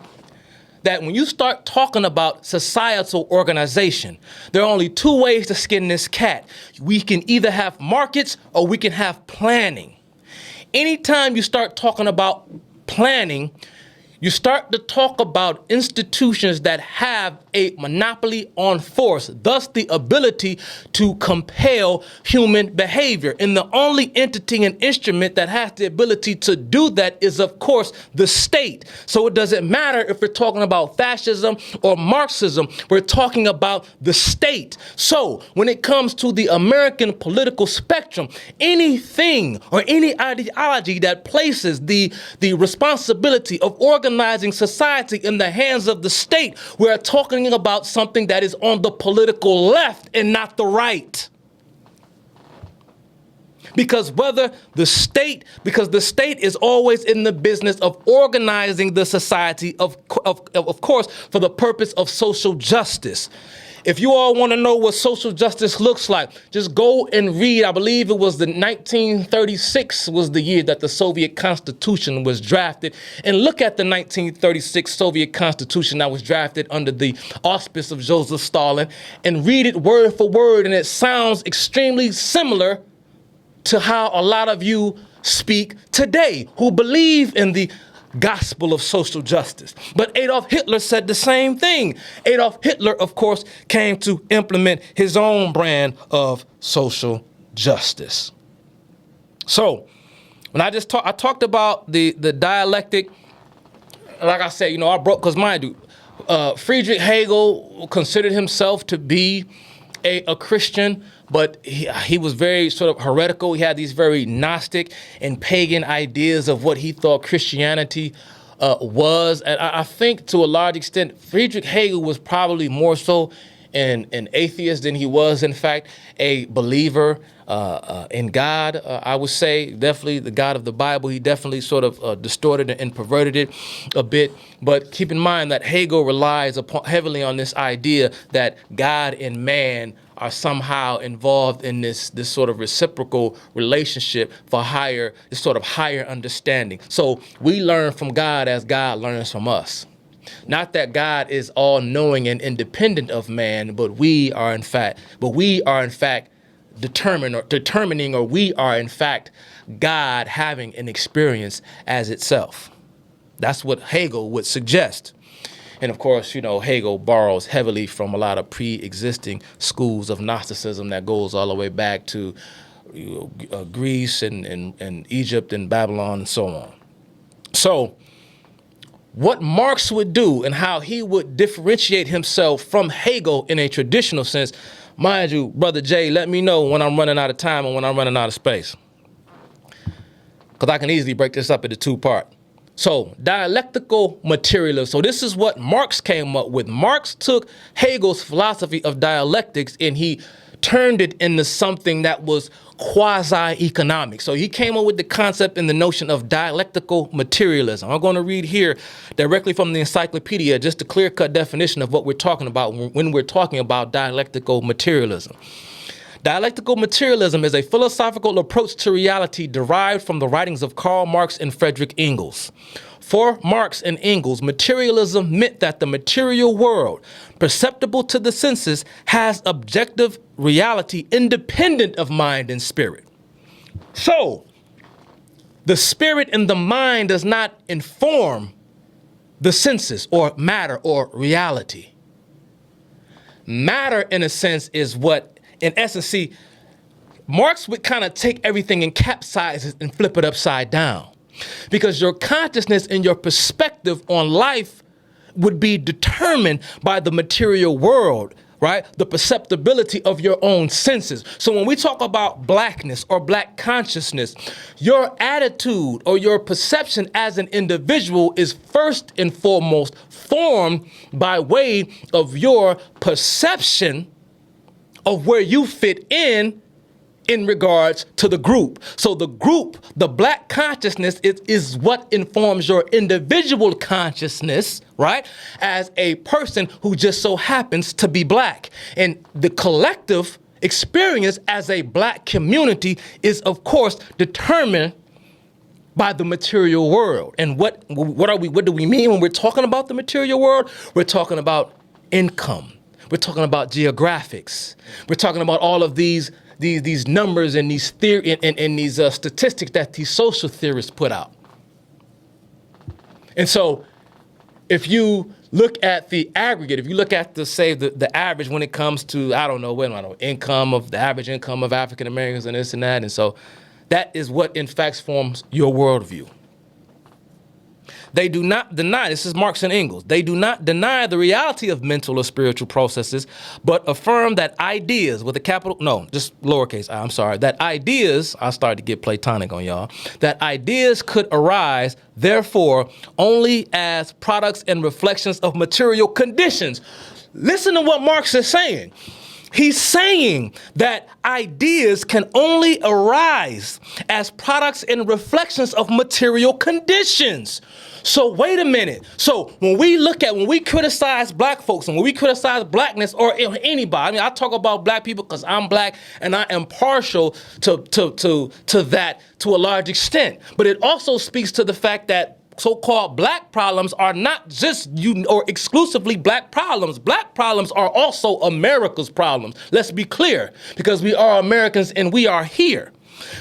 that when you start talking about societal organization, there are only two ways to skin this cat. We can either have markets or we can have planning. Anytime you start talking about planning, you start to talk about institutions that have a monopoly on force, thus the ability to compel human behavior. And the only entity and instrument that has the ability to do that is, of course, the state. So it doesn't matter if we're talking about fascism or Marxism, we're talking about the state. So when it comes to the American political spectrum, anything or any ideology that places the responsibility of organizing society in the hands of the state, we're talking about something that is on the political left and not the right. Because the state is always in the business of organizing the society, of course, for the purpose of social justice. If you all want to know what social justice looks like, just go and read. I believe it was the 1936 was the year that the Soviet Constitution was drafted. And look at the 1936 Soviet Constitution that was drafted under the auspice of Joseph Stalin and read it word for word. And it sounds extremely similar to how a lot of you speak today who believe in the gospel of social justice. But Adolf Hitler said the same thing. Adolf Hitler, of course, came to implement his own brand of social justice. So when I talked about the dialectic, like I said, I broke, because mind you, Friedrich Hegel considered himself to be a Christian, but he was very sort of heretical. He had these very Gnostic and pagan ideas of what he thought Christianity was. And I think to a large extent, Friedrich Hegel was probably more so an atheist than he was, in fact, a believer in God. I would say definitely the God of the Bible. He definitely sort of distorted and perverted it a bit. But keep in mind that Hegel relies heavily on this idea that God and man are somehow involved in this sort of reciprocal relationship for this sort of higher understanding. So we learn from God as God learns from us. Not that God is all knowing and independent of man, but we are in fact determining, or we are in fact God having an experience as itself. That's what Hegel would suggest. And of course, Hegel borrows heavily from a lot of pre-existing schools of Gnosticism that goes all the way back to Greece and Egypt and Babylon and so on. So what Marx would do and how he would differentiate himself from Hegel in a traditional sense, mind you, Brother Jay, let me know when I'm running out of time and when I'm running out of space, because I can easily break this up into two parts. So dialectical materialism. So this is what Marx came up with. Marx took Hegel's philosophy of dialectics and he turned it into something that was quasi-economic. So he came up with the concept and the notion of dialectical materialism. I'm going to read here directly from the encyclopedia just a clear-cut definition of what we're talking about when we're talking about dialectical materialism. Dialectical materialism is a philosophical approach to reality derived from the writings of Karl Marx and Friedrich Engels. For Marx and Engels, materialism meant that the material world, perceptible to the senses, has objective reality independent of mind and spirit. So, the spirit and the mind does not inform the senses or matter or reality. Matter, in a sense, is what, in essence, see, Marx would kind of take everything and capsize it and flip it upside down. Because your consciousness and your perspective on life would be determined by the material world, right? The perceptibility of your own senses. So when we talk about blackness or black consciousness, your attitude or your perception as an individual is first and foremost formed by way of your perception of where you fit in regards to the group. So the group, the black consciousness is what informs your individual consciousness, right? As a person who just so happens to be black. And the collective experience as a black community is, of course, determined by the material world. And what do we mean when we're talking about the material world? We're talking about income. We're talking about geographics. We're talking about all of these numbers and these theory and these statistics that these social theorists put out. And so if you look at the aggregate, if you look at the average when it comes to, the average income of African Americans and this and that, and so that is what in fact forms your worldview. They do not deny, this is Marx and Engels, they do not deny the reality of mental or spiritual processes, but affirm that ideas with a capital, no, just lowercase I, I'm sorry, that ideas, I started to get Platonic on y'all, that ideas could arise, therefore, only as products and reflections of material conditions. Listen to what Marx is saying. He's saying that ideas can only arise as products and reflections of material conditions. So wait a minute. So when we criticize black folks and when we criticize blackness or anybody, I talk about black people because I'm black and I am partial to that to a large extent. But it also speaks to the fact that so-called black problems are not just or exclusively black problems. Black problems are also America's problems. Let's be clear, because we are Americans and we are here.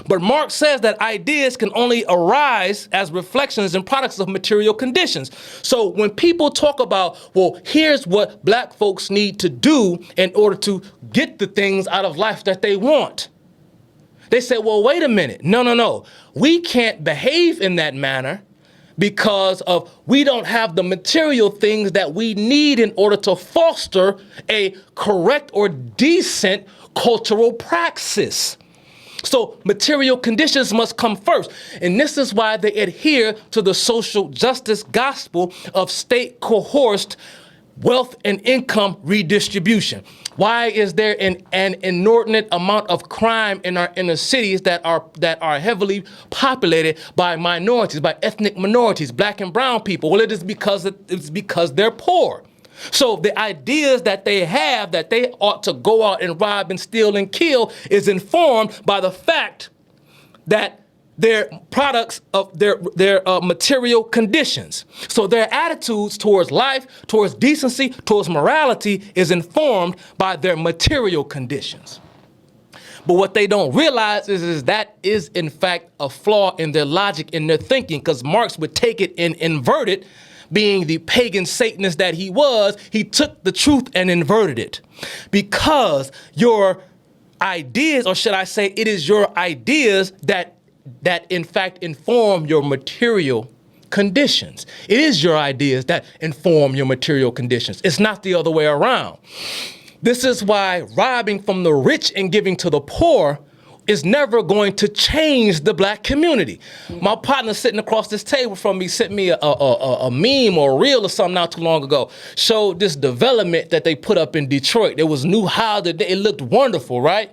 But Marx says that ideas can only arise as reflections and products of material conditions. So when people talk about, well, here's what black folks need to do in order to get the things out of life that they want, they say, well, wait a minute. No. We can't behave in that manner because of we don't have the material things that we need in order to foster a correct or decent cultural praxis. So material conditions must come first. And this is why they adhere to the social justice gospel of state coerced wealth and income redistribution. Why is there an inordinate amount of crime in our inner cities that are heavily populated by minorities, by ethnic minorities, black and brown people? Well, it's because they're poor. So the ideas that they have that they ought to go out and rob and steal and kill is informed by the fact that they're products of their material conditions. So their attitudes towards life, towards decency, towards morality is informed by their material conditions. But what they don't realize is that is in fact a flaw in their logic, in their thinking, because Marx would take it and invert it. Being the pagan Satanist that he was, he took the truth and inverted it. Because your ideas, or should I say, it is your ideas that in fact inform your material conditions. It is your ideas that inform your material conditions. It's not the other way around. This is why robbing from the rich and giving to the poor is never going to change the black community. My partner sitting across this table from me sent me a meme or a reel or something not too long ago. Showed this development that they put up in Detroit. There was new how that it looked wonderful, right?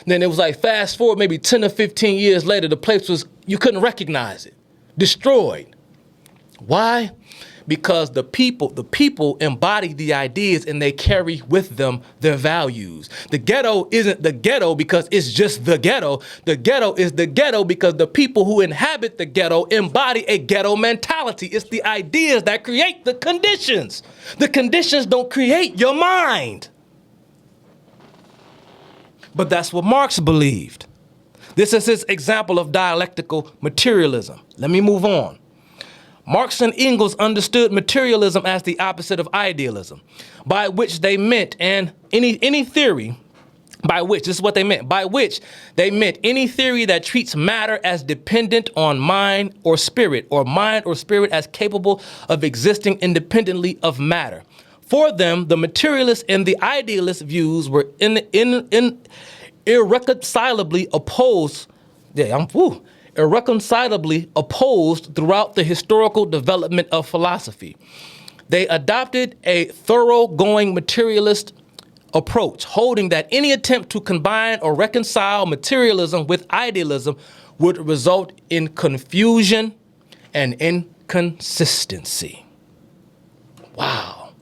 Then it was like fast forward maybe 10 or 15 years later, the place was, you couldn't recognize it, destroyed. Why? Because the people embody the ideas and they carry with them their values. The ghetto isn't the ghetto because it's just the ghetto. The ghetto is the ghetto because the people who inhabit the ghetto embody a ghetto mentality. It's the ideas that create the conditions. The conditions don't create your mind. But that's what Marx believed. This is his example of dialectical materialism. Let me move on. Marx and Engels understood materialism as the opposite of idealism, by which they meant any theory, by which, this is what they meant, by which they meant any theory that treats matter as dependent on mind or spirit as capable of existing independently of matter. For them, the materialist and the idealist views were irreconcilably opposed. Irreconcilably opposed throughout the historical development of philosophy. They adopted a thoroughgoing materialist approach, holding that any attempt to combine or reconcile materialism with idealism would result in confusion and inconsistency. Wow.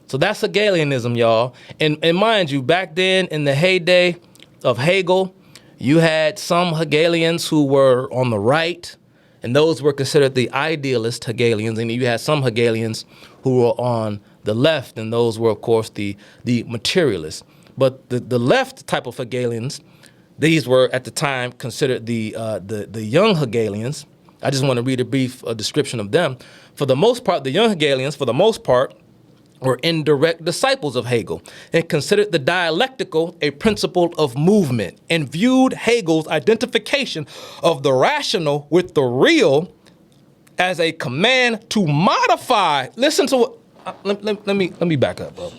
So that's Hegelianism, y'all. And mind you, back then in the heyday of Hegel, you had some Hegelians who were on the right, and those were considered the idealist Hegelians, and you had some Hegelians who were on the left, and those were, of course, the materialists. But the left type of Hegelians, these were at the time considered the young Hegelians. I just want to read a brief description of them. For the most part, the young Hegelians, for the most part, were indirect disciples of Hegel and considered the dialectical a principle of movement and viewed Hegel's identification of the rational with the real as a command to modify. Listen to what, let me back up, bro.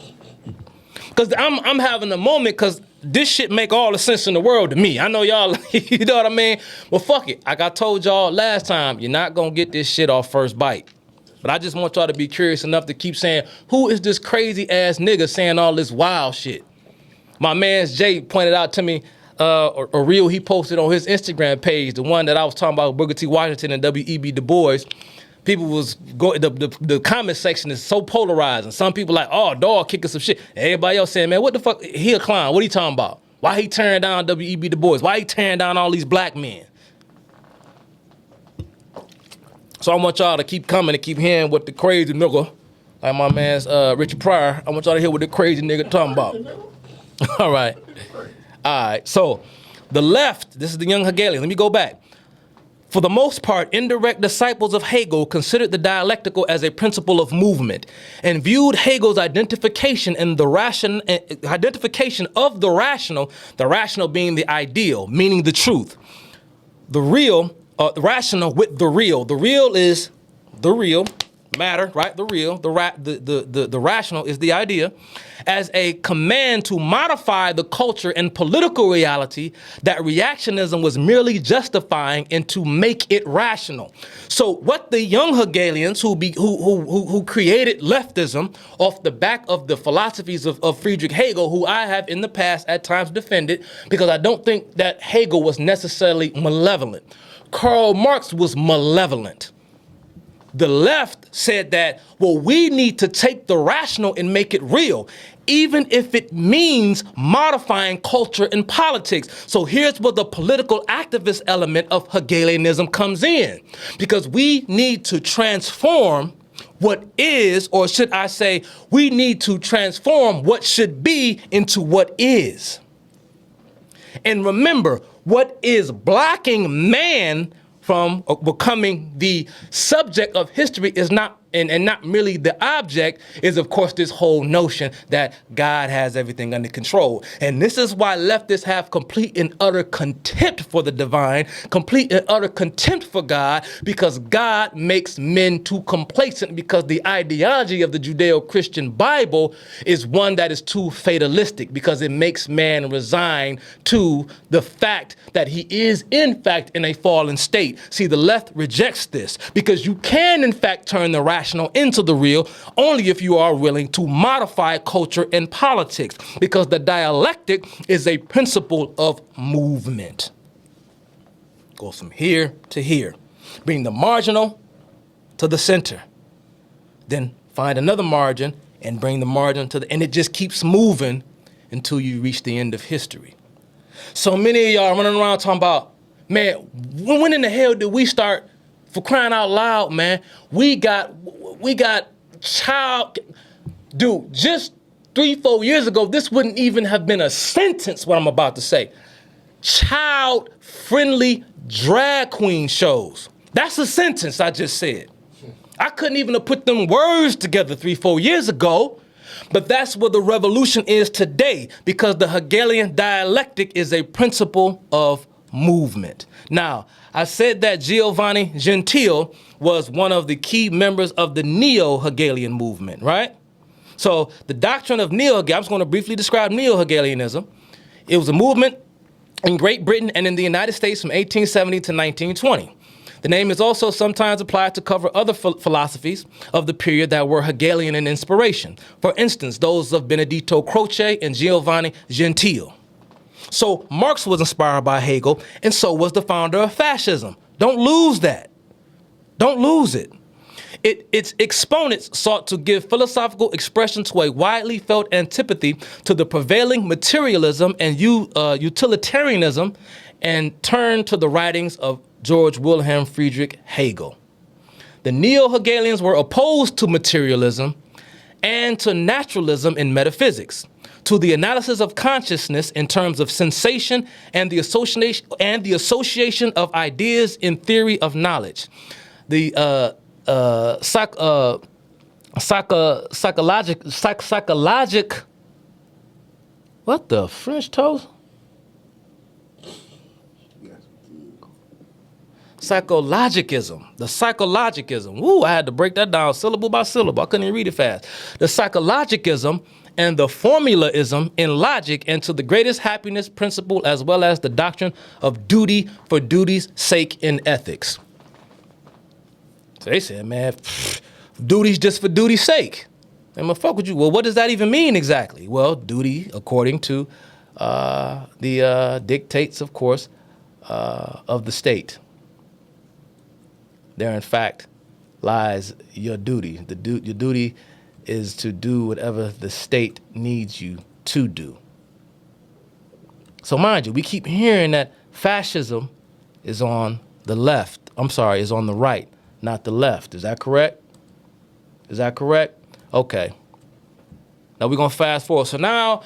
Because I'm having a moment because this shit make all the sense in the world to me. I know y'all, you know what I mean? Well, fuck it. Like I told y'all last time, you're not going to get this shit off first bite. But I just want y'all to be curious enough to keep saying, who is this crazy ass nigga saying all this wild shit? My man's Jay pointed out to me a reel he posted on his Instagram page, the one that I was talking about, Booker T. Washington and W.E.B. Du Bois. People was going, the comment section is so polarizing. Some people like, oh, dog kicking some shit. Everybody else saying, man, what the fuck? He a clown. What he talking about? Why he tearing down W.E.B. Du Bois? Why he tearing down all these black men? So I want y'all to keep coming and keep hearing what the crazy nigga, like my man's Richard Pryor, I want y'all to hear what the crazy nigga talking about. All right. So The left, this is the young Hegelian, let me go back. For the most part, indirect disciples of Hegel considered the dialectical as a principle of movement and viewed Hegel's identification of the rational being the ideal, meaning the truth. The real, rational with the real. The real is the real, matter, right? The real, the rational is the idea, as a command to modify the culture and political reality that reactionism was merely justifying and to make it rational. So what the young Hegelians who created leftism off the back of the philosophies of Friedrich Hegel, who I have in the past at times defended, because I don't think that Hegel was necessarily malevolent. Karl Marx was malevolent. The left said that, well, we need to take the rational and make it real, even if it means modifying culture and politics. So here's where the political activist element of Hegelianism comes in, because we need to transform what is, or should I say, we need to transform what should be into what is. And remember, what is blocking man from becoming the subject of history is not, and not merely the object, is of course this whole notion that God has everything under control. And this is why leftists have complete and utter contempt for the divine, complete and utter contempt for God, because God makes men too complacent, because the ideology of the Judeo-Christian Bible is one that is too fatalistic, because it makes man resign to the fact that he is in fact in a fallen state. See, the left rejects this, because you can in fact turn the rational into the real only if you are willing to modify culture and politics, because the dialectic is a principle of movement. Goes from here to here. Bring the marginal to the center. Then find another margin and bring the margin to and it just keeps moving until you reach the end of history. So many of y'all running around talking about, man, when in the hell did we start, for crying out loud, man? We got child, dude, just 3-4 years ago, this wouldn't even have been a sentence, what I'm about to say. Child-friendly drag queen shows. That's a sentence I just said. I couldn't even have put them words together 3-4 years ago, but that's where the revolution is today, because the Hegelian dialectic is a principle of movement. Now, I said that Giovanni Gentile was one of the key members of the neo-Hegelian movement, right? So the doctrine of neo-Hegel, I'm just going to briefly describe neo-Hegelianism. It was a movement in Great Britain and in the United States from 1870 to 1920. The name is also sometimes applied to cover other philosophies of the period that were Hegelian in inspiration. For instance, those of Benedetto Croce and Giovanni Gentile. So Marx was inspired by Hegel, and so was the founder of fascism. Don't lose that. Don't lose it. Its exponents sought to give philosophical expression to a widely felt antipathy to the prevailing materialism and utilitarianism, and turned to the writings of George Wilhelm Friedrich Hegel. The neo-Hegelians were opposed to materialism and to naturalism in metaphysics, to the analysis of consciousness in terms of sensation and the association of ideas in theory of knowledge. The psychologic, what the French toast? Psychologicism, the psychologicism. Woo, I had to break that down syllable by syllable. I couldn't even read it fast. The psychologicism and the formulaism in logic, and to the greatest happiness principle, as well as the doctrine of duty for duty's sake in ethics. So they said, man, duty's just for duty's sake. I'm gonna fuck with you. Well, what does that even mean exactly? Well, duty, according to the dictates, of course, of the state. There, in fact, lies your duty. Your duty is to do whatever the state needs you to do. So mind you, we keep hearing that fascism is on the left. Is on the right, not the left. Is that correct? Is that correct? Okay. Now we're going to fast forward. So now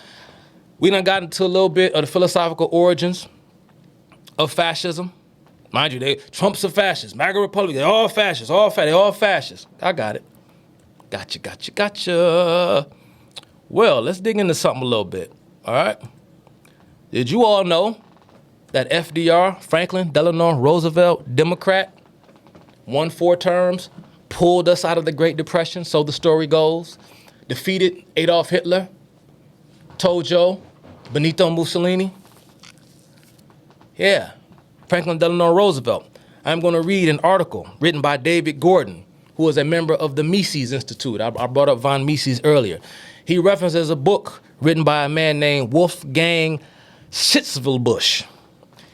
we done got into a little bit of the philosophical origins of fascism. Mind you, Trump's a fascist, MAGA Republican, they're all fascists, they're all fascists. I got it. Gotcha. Well, let's dig into something a little bit, all right? Did you all know that FDR, Franklin Delano Roosevelt, Democrat, won 4 terms, pulled us out of the Great Depression, so the story goes, defeated Adolf Hitler, Tojo, Benito Mussolini? Yeah, Franklin Delano Roosevelt. I'm going to read an article written by David Gordon, who was a member of the Mises Institute. I brought up von Mises earlier. He references a book written by a man named Wolfgang Sitzvelbusch.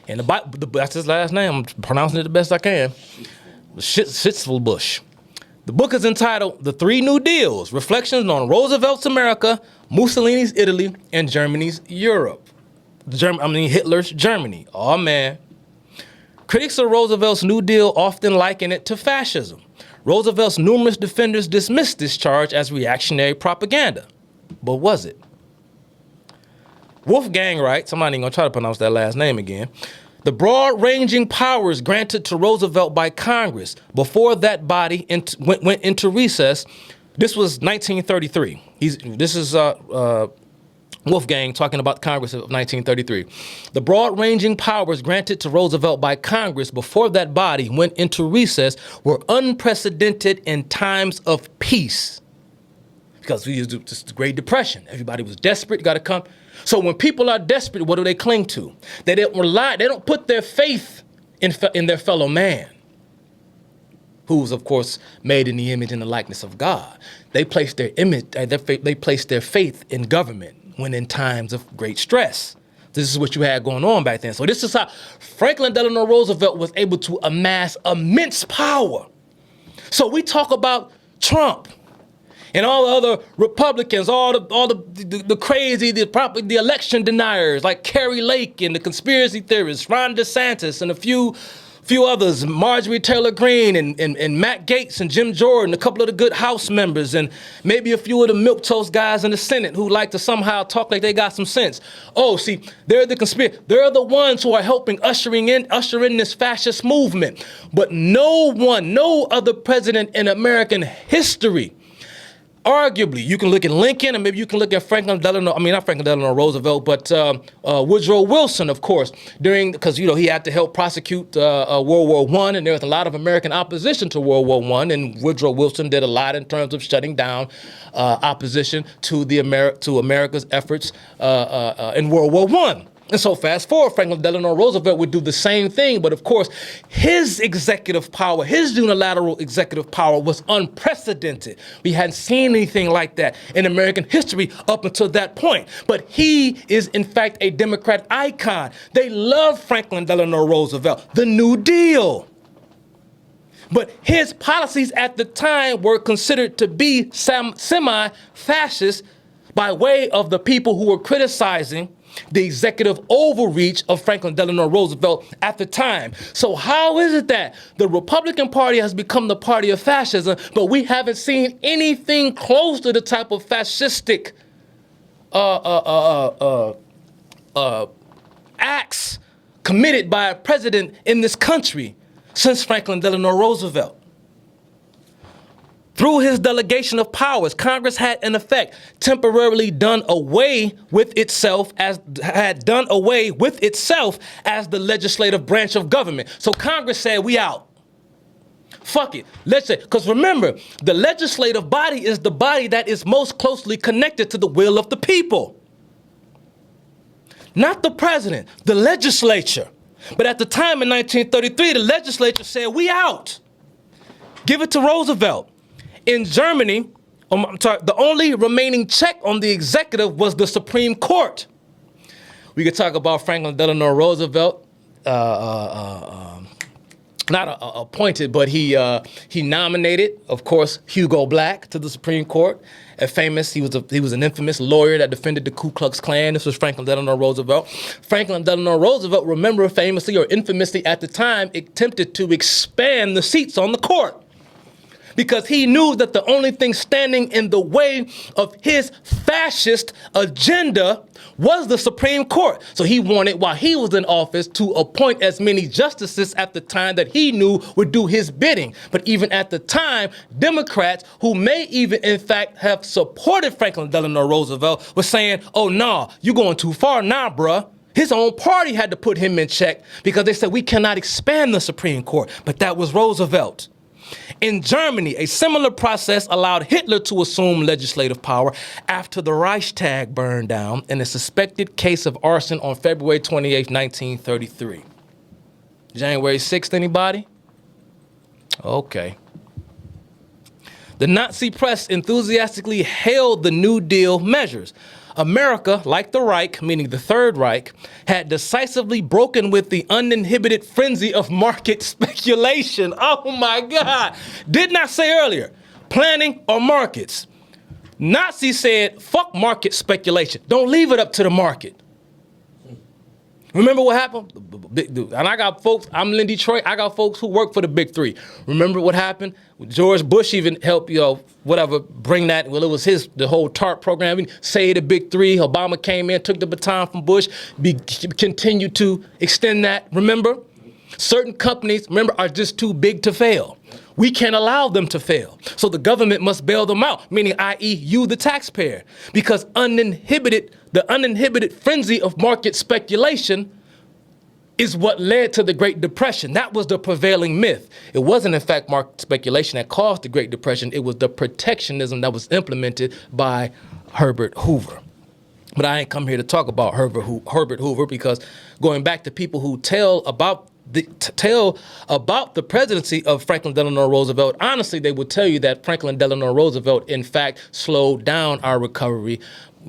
And that's his last name. I'm pronouncing it the best I can. Sitzvelbusch. The book is entitled The Three New Deals, Reflections on Roosevelt's America, Mussolini's Italy, and Germany's Europe. Hitler's Germany. Oh, man. Critics of Roosevelt's New Deal often liken it to fascism. Roosevelt's numerous defenders dismissed this charge as reactionary propaganda. But was it? Wolfgang writes, I'm not even going to try to pronounce that last name again, the broad-ranging powers granted to Roosevelt by Congress before that body went into recess, this was 1933. This is Wolfgang talking about Congress of 1933. The broad-ranging powers granted to Roosevelt by Congress before that body went into recess were unprecedented in times of peace. Because we used the Great Depression. Everybody was desperate, got to come. So when people are desperate, what do they cling to? They don't rely, they don't put their faith in their fellow man, who's, of course, made in the image and the likeness of God. They place their faith in government when in times of great stress. This is what you had going on back then. So this is how Franklin Delano Roosevelt was able to amass immense power. So we talk about Trump and all the other Republicans, all the crazy, the election deniers like Kerry Lake and the conspiracy theorists, Ron DeSantis and a few others, Marjorie Taylor Greene and Matt Gaetz and Jim Jordan, a couple of the good House members, and maybe a few of the milquetoast guys in the Senate who like to somehow talk like they got some sense. Oh, see, they're the ones who are helping usher in this fascist movement. But no other president in American history, arguably, you can look at Lincoln, and maybe you can look at not Franklin Delano Roosevelt, but Woodrow Wilson, of course, because he had to help prosecute World War I, and there was a lot of American opposition to World War I, and Woodrow Wilson did a lot in terms of shutting down opposition to America's efforts in World War I. And so fast forward, Franklin Delano Roosevelt would do the same thing, but of course, his executive power, his unilateral executive power was unprecedented. We hadn't seen anything like that in American history up until that point. But he is, in fact, a Democrat icon. They love Franklin Delano Roosevelt, the New Deal. But his policies at the time were considered to be semi-fascist by way of the people who were criticizing the executive overreach of Franklin Delano Roosevelt at the time. So how is it that the Republican Party has become the party of fascism, but we haven't seen anything close to the type of fascistic acts committed by a president in this country since Franklin Delano Roosevelt? Through his delegation of powers, Congress had, in effect, temporarily done away with itself as the legislative branch of government. So Congress said, we out. Fuck it. Let's say, because remember, the legislative body is the body that is most closely connected to the will of the people. Not the president, the legislature. But at the time in 1933, the legislature said, we out. Give it to Roosevelt. In Germany, the only remaining check on the executive was the Supreme Court. We could talk about Franklin Delano Roosevelt, not appointed, but he nominated, of course, Hugo Black to the Supreme Court. He was an infamous lawyer that defended the Ku Klux Klan. This was Franklin Delano Roosevelt. Franklin Delano Roosevelt, remember, famously or infamously at the time, attempted to expand the seats on the court. because he knew that the only thing standing in the way of his fascist agenda was the Supreme Court. So he wanted, while he was in office, to appoint as many justices at the time that he knew would do his bidding. But even at the time, Democrats, who may even in fact have supported Franklin Delano Roosevelt, were saying, oh, nah, you're going too far now, bruh. His own party had to put him in check because they said we cannot expand the Supreme Court. But that was Roosevelt. In Germany, a similar process allowed Hitler to assume legislative power after the Reichstag burned down in a suspected case of arson on February 28, 1933. January 6th, anybody? Okay. The Nazi press enthusiastically hailed the New Deal measures. America, like the Reich, meaning the Third Reich, had decisively broken with the uninhibited frenzy of market speculation. Oh my God. Didn't I say earlier, planning or markets? Nazis said, fuck market speculation. Don't leave it up to the market. Remember what happened? And I got folks, I'm in Detroit, I got folks who work for the big three. Remember what happened? George Bush even helped, bring that. Well, it was the whole TARP program. Say the big three. Obama came in, took the baton from Bush, continued to extend that. Remember? Certain companies, are just too big to fail. We can't allow them to fail. So the government must bail them out, meaning i.e. you, the taxpayer, because the uninhibited frenzy of market speculation is what led to the Great Depression. That was the prevailing myth. It wasn't, in fact, market speculation that caused the Great Depression. It was the protectionism that was implemented by Herbert Hoover. But I ain't come here to talk about Herbert Hoover, because going back to people who tell about the presidency of Franklin Delano Roosevelt, honestly, they would tell you that Franklin Delano Roosevelt, in fact, slowed down our recovery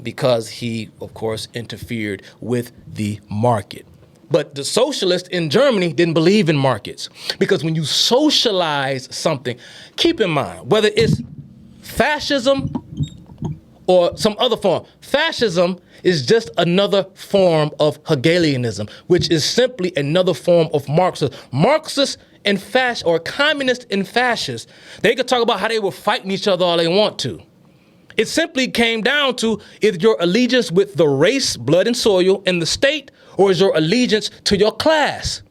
because he, of course, interfered with the market. But the socialists in Germany didn't believe in markets, because when you socialize something, keep in mind, whether it's fascism or some other form, fascism is just another form of Hegelianism, which is simply another form of Marxism. Marxists and or communists and fascists, they could talk about how they were fighting each other all they want to. It simply came down to, is your allegiance with the race, blood and soil, and the state, or is your allegiance to your class?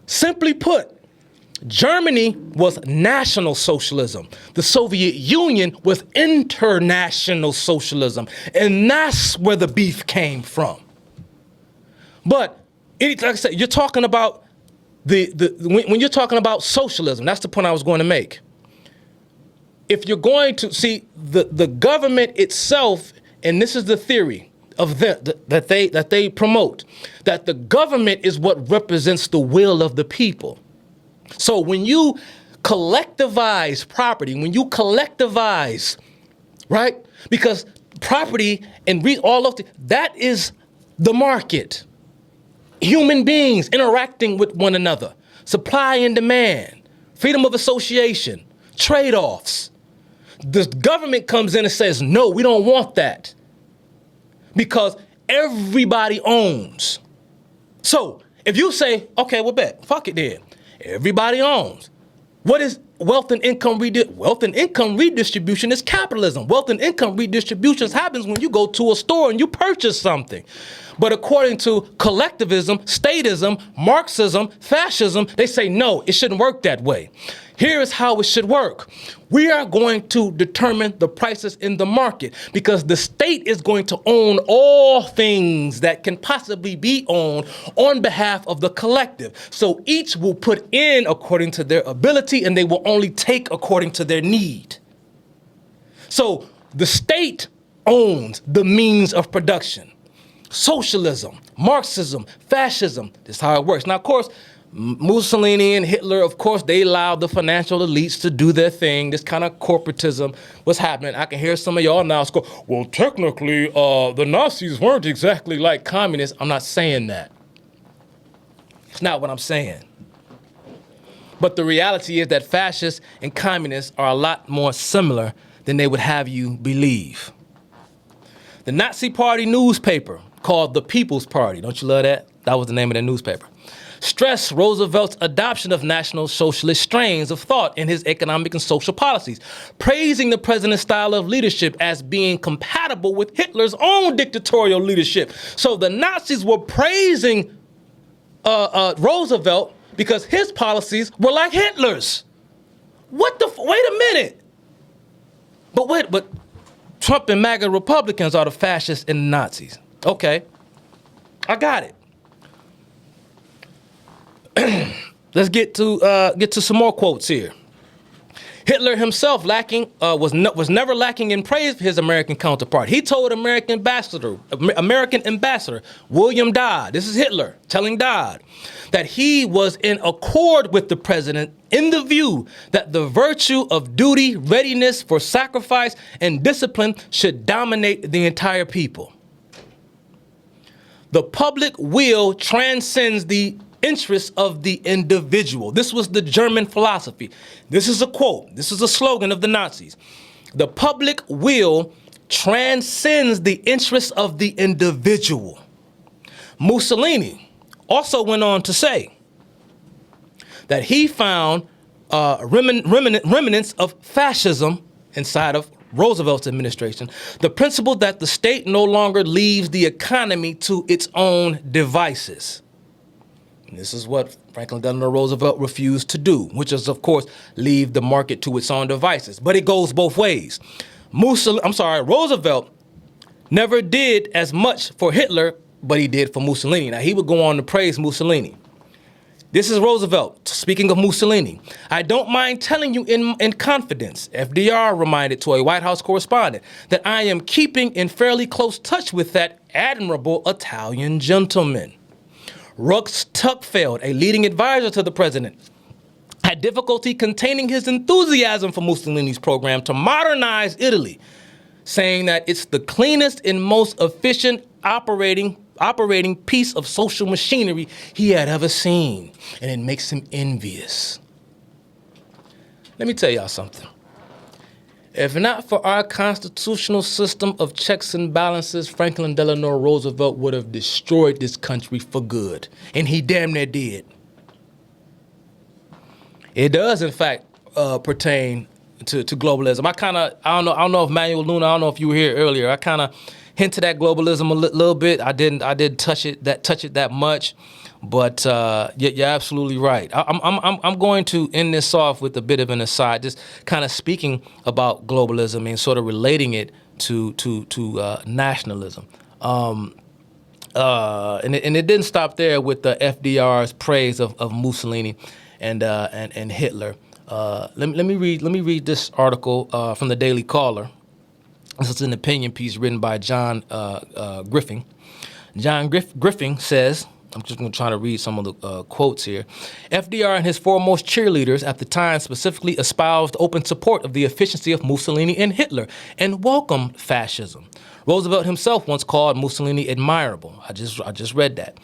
Simply put, Germany was National Socialism. The Soviet Union was international socialism. And that's where the beef came from. But, like I said, you're talking about when you're talking about socialism, that's the point I was going to make. If you're going to see the government itself, and this is the theory of that they promote, that the government is what represents the will of the people. So when you collectivize property, right? Because property and that is the market. Human beings interacting with one another, supply and demand, freedom of association, trade-offs. The government comes in and says, no, we don't want that, because everybody owns. So if you say, okay, well, bet, fuck it then. Everybody owns. What is wealth and income redistribution? Wealth and income redistribution is capitalism. Wealth and income redistribution happens when you go to a store and you purchase something. But according to collectivism, statism, Marxism, fascism, they say, no, it shouldn't work that way. Here is how it should work. We are going to determine the prices in the market, because the state is going to own all things that can possibly be owned on behalf of the collective. So each will put in according to their ability, and they will only take according to their need. So the state owns the means of production. Socialism, Marxism, fascism, this is how it works. Now, of course, Mussolini and Hitler, of course, they allowed the financial elites to do their thing. This kind of corporatism was happening. I can hear some of y'all now go, well, technically, the Nazis weren't exactly like communists. I'm not saying that. It's not what I'm saying. But the reality is that fascists and communists are a lot more similar than they would have you believe. The Nazi Party newspaper, called the People's Party, don't you love that? That was the name of the newspaper. Stressed Roosevelt's adoption of National Socialist strains of thought in his economic and social policies, praising the president's style of leadership as being compatible with Hitler's own dictatorial leadership. So the Nazis were praising Roosevelt because his policies were like Hitler's. What the, wait a minute. But Trump and MAGA Republicans are the fascists and the Nazis. Okay, I got it. Let's get to some more quotes here. Hitler himself was never lacking in praise for his American counterpart. He told American ambassador William Dodd, this is Hitler telling Dodd, that he was in accord with the president in the view that the virtue of duty, readiness for sacrifice, and discipline should dominate the entire people. The public will transcends the interests of the individual. This was the German philosophy. This is a quote. This is a slogan of the Nazis. The public will transcends the interests of the individual. Mussolini also went on to say that he found remnants of fascism inside of Roosevelt's administration, the principle that the state no longer leaves the economy to its own devices. This is what Franklin Delano Roosevelt refused to do, which is, of course, leave the market to its own devices. But it goes both ways. Roosevelt never did as much for Hitler, but he did for Mussolini. Now, he would go on to praise Mussolini. This is Roosevelt, speaking of Mussolini. I don't mind telling you in confidence, FDR reminded to a White House correspondent, that I am keeping in fairly close touch with that admirable Italian gentleman. Rux Tuckfeld, a leading advisor to the president, had difficulty containing his enthusiasm for Mussolini's program to modernize Italy, saying that it's the cleanest and most efficient operating piece of social machinery he had ever seen, and it makes him envious. Let me tell y'all something. If not for our constitutional system of checks and balances, Franklin Delano Roosevelt would have destroyed this country for good. And he damn near did. It does, in fact, pertain to globalism. I don't know if Manuel Luna, I don't know if you were here earlier. I kind of hinted at globalism a little bit. I didn't touch it that much. But you're absolutely right. I'm going to end this off with a bit of an aside, just kind of speaking about globalism and sort of relating it to nationalism. And it didn't stop there with the FDR's praise of Mussolini and Hitler. Let me read this article from the Daily Caller. This is an opinion piece written by John Griffin. John Griffin says, I'm just going to try to read some of the quotes here. FDR and his foremost cheerleaders at the time specifically espoused open support of the efficiency of Mussolini and Hitler and welcomed fascism. Roosevelt himself once called Mussolini admirable. I just read that.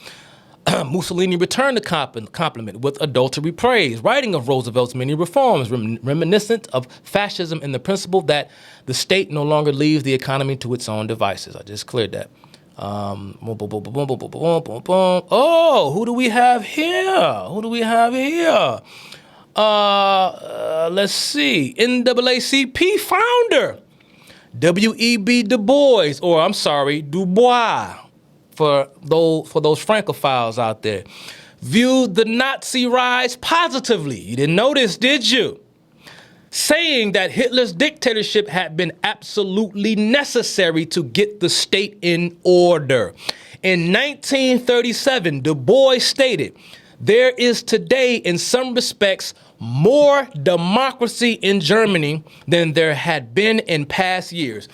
Mussolini returned the compliment with adulatory praise, writing of Roosevelt's many reforms, reminiscent of fascism and the principle that the state no longer leaves the economy to its own devices. I just cleared that. Oh, who do we have here? Let's see. NAACP founder, W.E.B. Du Bois, Du Bois, for those Francophiles out there, viewed the Nazi rise positively. You didn't notice, did you? Saying that Hitler's dictatorship had been absolutely necessary to get the state in order. In 1937, Du Bois stated, "There is today, in some respects, more democracy in Germany than there had been in past years."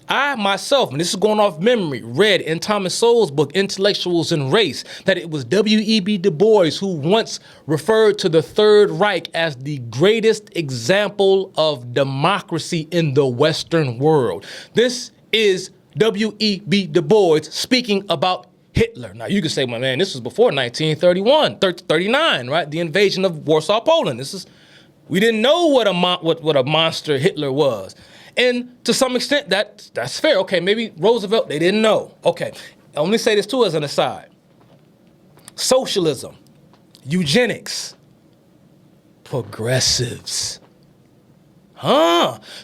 I myself, and this is going off memory, read in Thomas Sowell's book, Intellectuals and Race, that it was W.E.B. Du Bois who once referred to the Third Reich as the greatest example of democracy in the Western world. This is W.E.B. Du Bois speaking about Hitler. Now, you can say, well, man, this was before 1939, right? The invasion of Warsaw, Poland. We didn't know what a monster Hitler was. And to some extent, that's fair. Okay, maybe Roosevelt, they didn't know. Okay, I'm going to say this too as an aside. socialism, eugenics, progressives.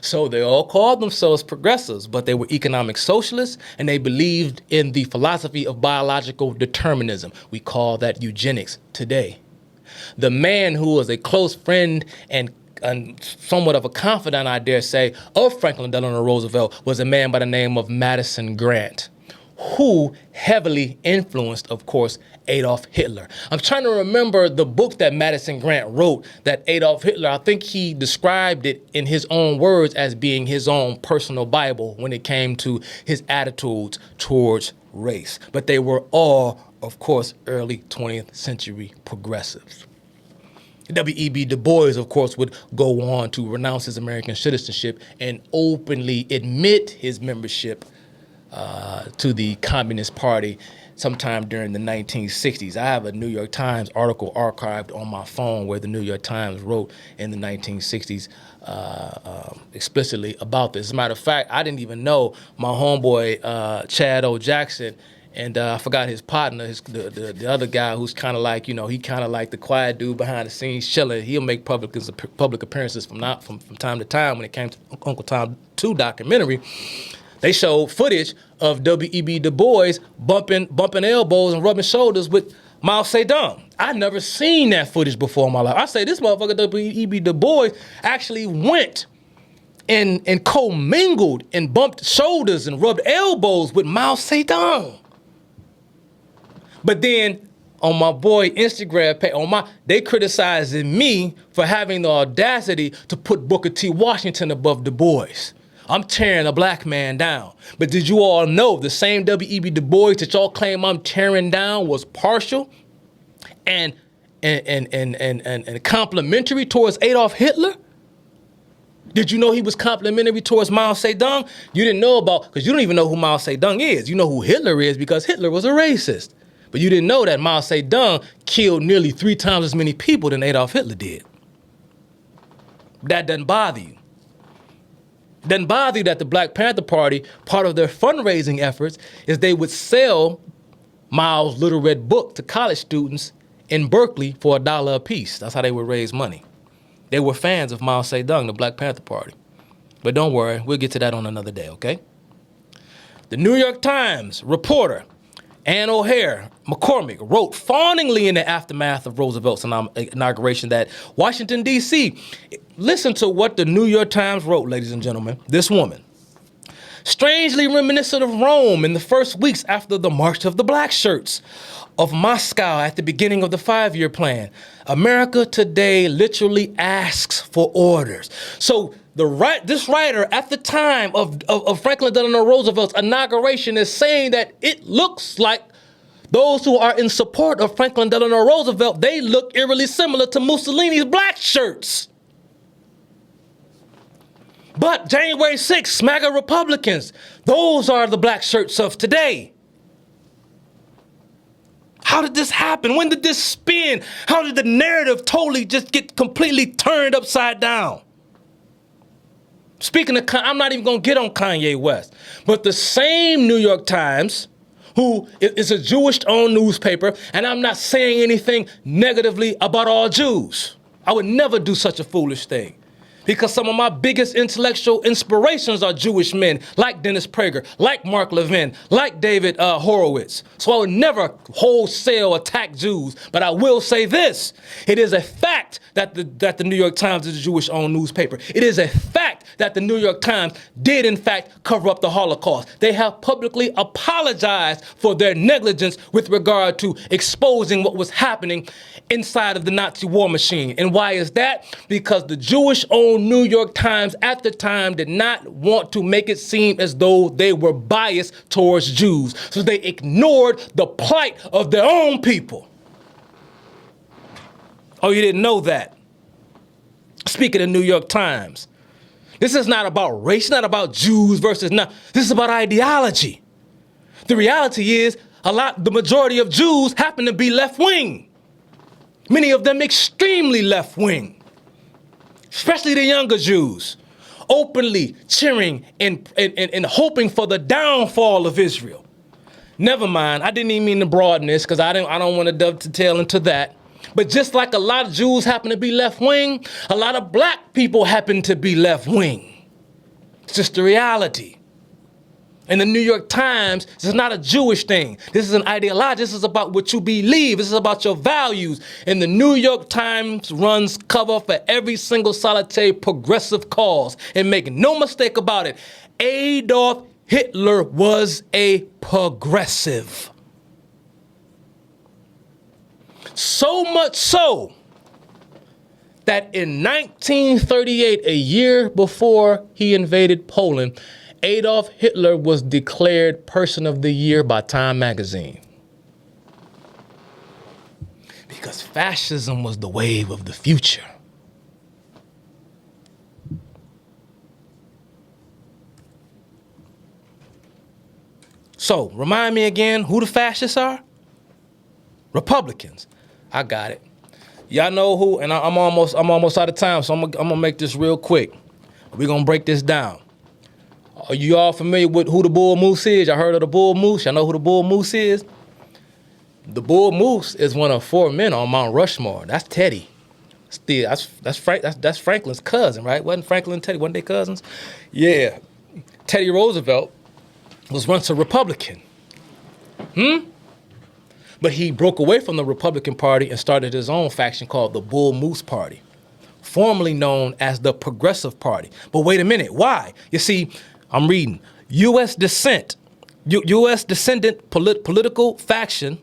So they all called themselves progressives, but they were economic socialists, and they believed in the philosophy of biological determinism. We call that eugenics today. The man who was a close friend and somewhat of a confidant, I dare say, of Franklin Delano Roosevelt was a man by the name of Madison Grant, who heavily influenced, of course, Adolf Hitler. I'm trying to remember the book that Madison Grant wrote that Adolf Hitler, I think he described it in his own words as being his own personal Bible when it came to his attitudes towards race. But they were all, of course, early 20th century progressives. W.E.B. Du Bois, of course, would go on to renounce his American citizenship and openly admit his membership to the Communist Party sometime during the 1960s. I have a New York Times article archived on my phone where the New York Times wrote in the 1960s explicitly about this. As a matter of fact, I didn't even know my homeboy Chad O. Jackson, and I forgot his partner, the other guy who's kind of like, he kind of like the quiet dude behind the scenes chilling. He'll make public appearances from time to time. When it came to Uncle Tom 2 documentary, they showed footage of W.E.B. Du Bois bumping elbows and rubbing shoulders with Mao Zedong. I'd never seen that footage before in my life. I say this motherfucker W.E.B. Du Bois actually went and commingled and bumped shoulders and rubbed elbows with Mao Zedong. But then on my boy Instagram page, they criticizing me for having the audacity to put Booker T. Washington above Du Bois. I'm tearing a black man down. But did you all know the same W.E.B. Du Bois that y'all claim I'm tearing down was partial and complimentary towards Adolf Hitler? Did you know he was complimentary towards Mao Zedong? You didn't know because you don't even know who Mao Zedong is. You know who Hitler is because Hitler was a racist. But you didn't know that Mao Zedong killed nearly 3 times as many people than Adolf Hitler did. That doesn't bother you. Doesn't bother you that the Black Panther Party, part of their fundraising efforts, is they would sell Mao's Little Red Book to college students in Berkeley for $1 a piece. That's how they would raise money. They were fans of Mao Zedong, the Black Panther Party. But don't worry, we'll get to that on another day, okay? The New York Times reporter Ann O'Hare McCormick wrote fawningly in the aftermath of Roosevelt's inauguration that Washington, D.C., listen to what the New York Times wrote, ladies and gentlemen. This woman, strangely reminiscent of Rome in the first weeks after the March of the Black Shirts, of Moscow at the beginning of the 5-year plan. America today literally asks for orders. So this writer at the time of Franklin Delano Roosevelt's inauguration is saying that it looks like those who are in support of Franklin Delano Roosevelt, they look eerily similar to Mussolini's black shirts. But January 6th, MAGA Republicans, those are the black shirts of today. How did this happen? When did this spin? How did the narrative totally just get completely turned upside down? Speaking of, I'm not even going to get on Kanye West, but the same New York Times, who is a Jewish-owned newspaper, and I'm not saying anything negatively about all Jews. I would never do such a foolish thing. Because some of my biggest intellectual inspirations are Jewish men, like Dennis Prager, like Mark Levin, like David Horowitz. So I would never wholesale attack Jews, but I will say this. It is a fact that the New York Times is a Jewish-owned newspaper. It is a fact that the New York Times did, in fact, cover up the Holocaust. They have publicly apologized for their negligence with regard to exposing what was happening inside of the Nazi war machine. And why is that? Because the Jewish-owned New York Times at the time did not want to make it seem as though they were biased towards Jews. So they ignored the plight of their own people. Oh, you didn't know that? Speaking of New York Times, this is not about race, not about Jews versus not. This is about ideology. The reality is the majority of Jews happen to be left-wing. Many of them extremely left-wing. Especially the younger Jews, openly cheering and hoping for the downfall of Israel. Never mind. I didn't even mean to broaden this because I don't want to dovetail into that. But just like a lot of Jews happen to be left-wing, a lot of black people happen to be left-wing. It's just the reality. In the New York Times, this is not a Jewish thing. This is an ideology. This is about what you believe. This is about your values. And the New York Times runs cover for every single solitary progressive cause. And make no mistake about it, Adolf Hitler was a progressive. So much so that in 1938, a year before he invaded Poland, Adolf Hitler was declared Person of the Year by Time magazine. Because fascism was the wave of the future. So, remind me again who the fascists are? Republicans. I got it. Y'all know who, and I'm almost out of time, so I'm gonna make this real quick. We're gonna break this down. Are you all familiar with who the Bull Moose is? Y'all heard of the Bull Moose? Y'all know who the Bull Moose is? The Bull Moose is one of 4 men on Mount Rushmore. That's Teddy. That's Franklin's cousin, right? Wasn't Franklin and Teddy, weren't they cousins? Yeah. Teddy Roosevelt was once a Republican. But he broke away from the Republican Party and started his own faction called the Bull Moose Party, formerly known as the Progressive Party. But wait a minute, why? You see, I'm reading, U.S. descendant political faction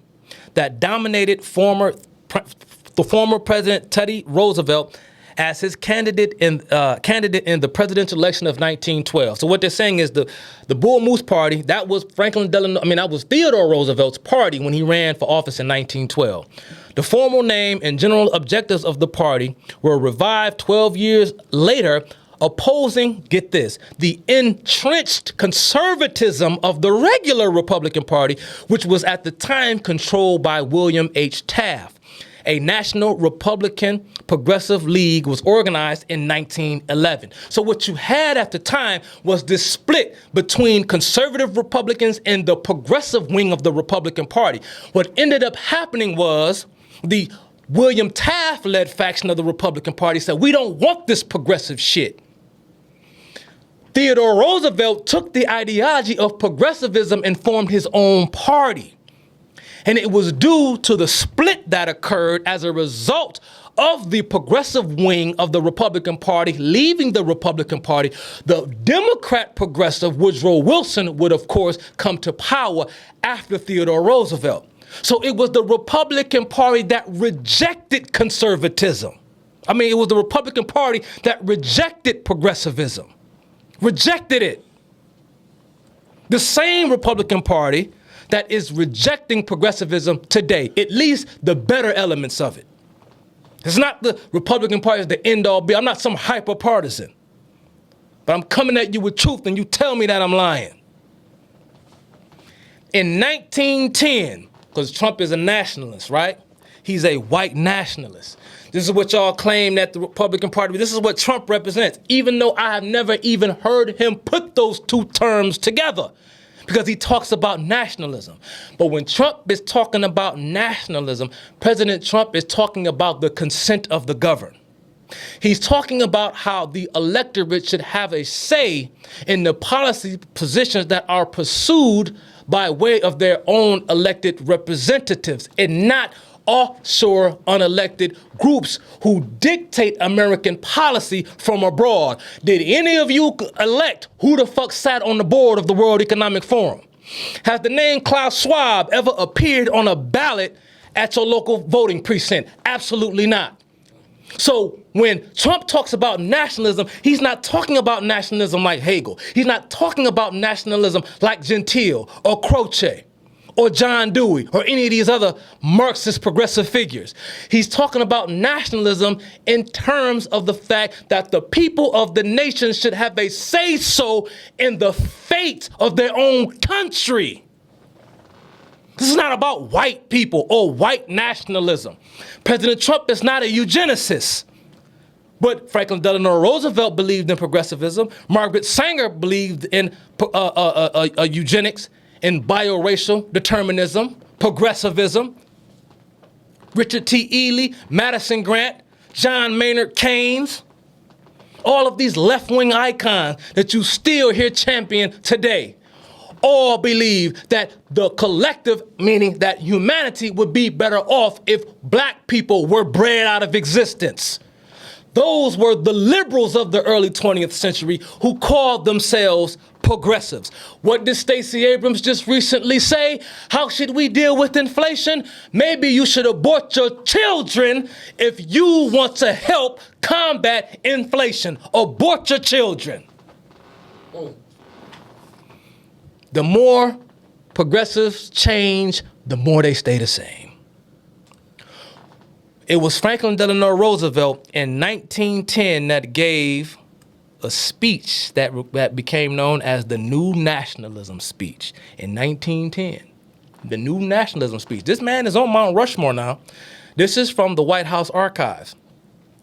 that dominated the former President Teddy Roosevelt as his candidate in the presidential election of 1912. So what they're saying is the Bull Moose Party, that was that was Theodore Roosevelt's party when he ran for office in 1912. The formal name and general objectives of the party were revived 12 years later, opposing, get this, the entrenched conservatism of the regular Republican Party, which was at the time controlled by William H. Taft. A National Republican Progressive League was organized in 1911. So what you had at the time was this split between conservative Republicans and the progressive wing of the Republican Party. What ended up happening was the William Taft-led faction of the Republican Party said, we don't want this progressive shit. Theodore Roosevelt took the ideology of progressivism and formed his own party. And it was due to the split that occurred as a result of the progressive wing of the Republican Party leaving the Republican Party. The Democrat progressive Woodrow Wilson would, of course, come to power after Theodore Roosevelt. So it was the Republican Party that rejected conservatism. It was the Republican Party that rejected progressivism. Rejected it. The same Republican Party that is rejecting progressivism today, at least the better elements of it. It's not the Republican Party as the end-all be. I'm not some hyper-partisan. But I'm coming at you with truth and you tell me that I'm lying. In 1910, because Trump is a nationalist, right? He's a white nationalist. This is what y'all claim that the Republican Party, this is what Trump represents, even though I have never even heard him put those two terms together. Because he talks about nationalism. But when Trump is talking about nationalism, President Trump is talking about the consent of the governed. He's talking about how the electorate should have a say in the policy positions that are pursued by way of their own elected representatives and not offshore unelected groups who dictate American policy from abroad. Did any of you elect who the fuck sat on the board of the World Economic Forum? Has the name Klaus Schwab ever appeared on a ballot at your local voting precinct? Absolutely not. So when Trump talks about nationalism, he's not talking about nationalism like Hegel. He's not talking about nationalism like Gentile or Croce or John Dewey, or any of these other Marxist progressive figures. He's talking about nationalism in terms of the fact that the people of the nation should have a say-so in the fate of their own country. This is not about white people or white nationalism. President Trump is not a eugenicist. But Franklin Delano Roosevelt believed in progressivism. Margaret Sanger believed in eugenics. in bioracial determinism, progressivism, Richard T. Ely, Madison Grant, John Maynard Keynes, all of these left-wing icons that you still hear champion today, all believe that the collective, meaning that humanity would be better off if black people were bred out of existence. Those were the liberals of the early 20th century who called themselves progressives. What did Stacey Abrams just recently say? How should we deal with inflation? Maybe you should abort your children if you want to help combat inflation. Abort your children. The more progressives change, the more they stay the same. It was Franklin Delano Roosevelt in 1910 that gave a speech that became known as the New Nationalism speech in 1910. The New Nationalism speech. This man is on Mount Rushmore now. This is from the White House archives.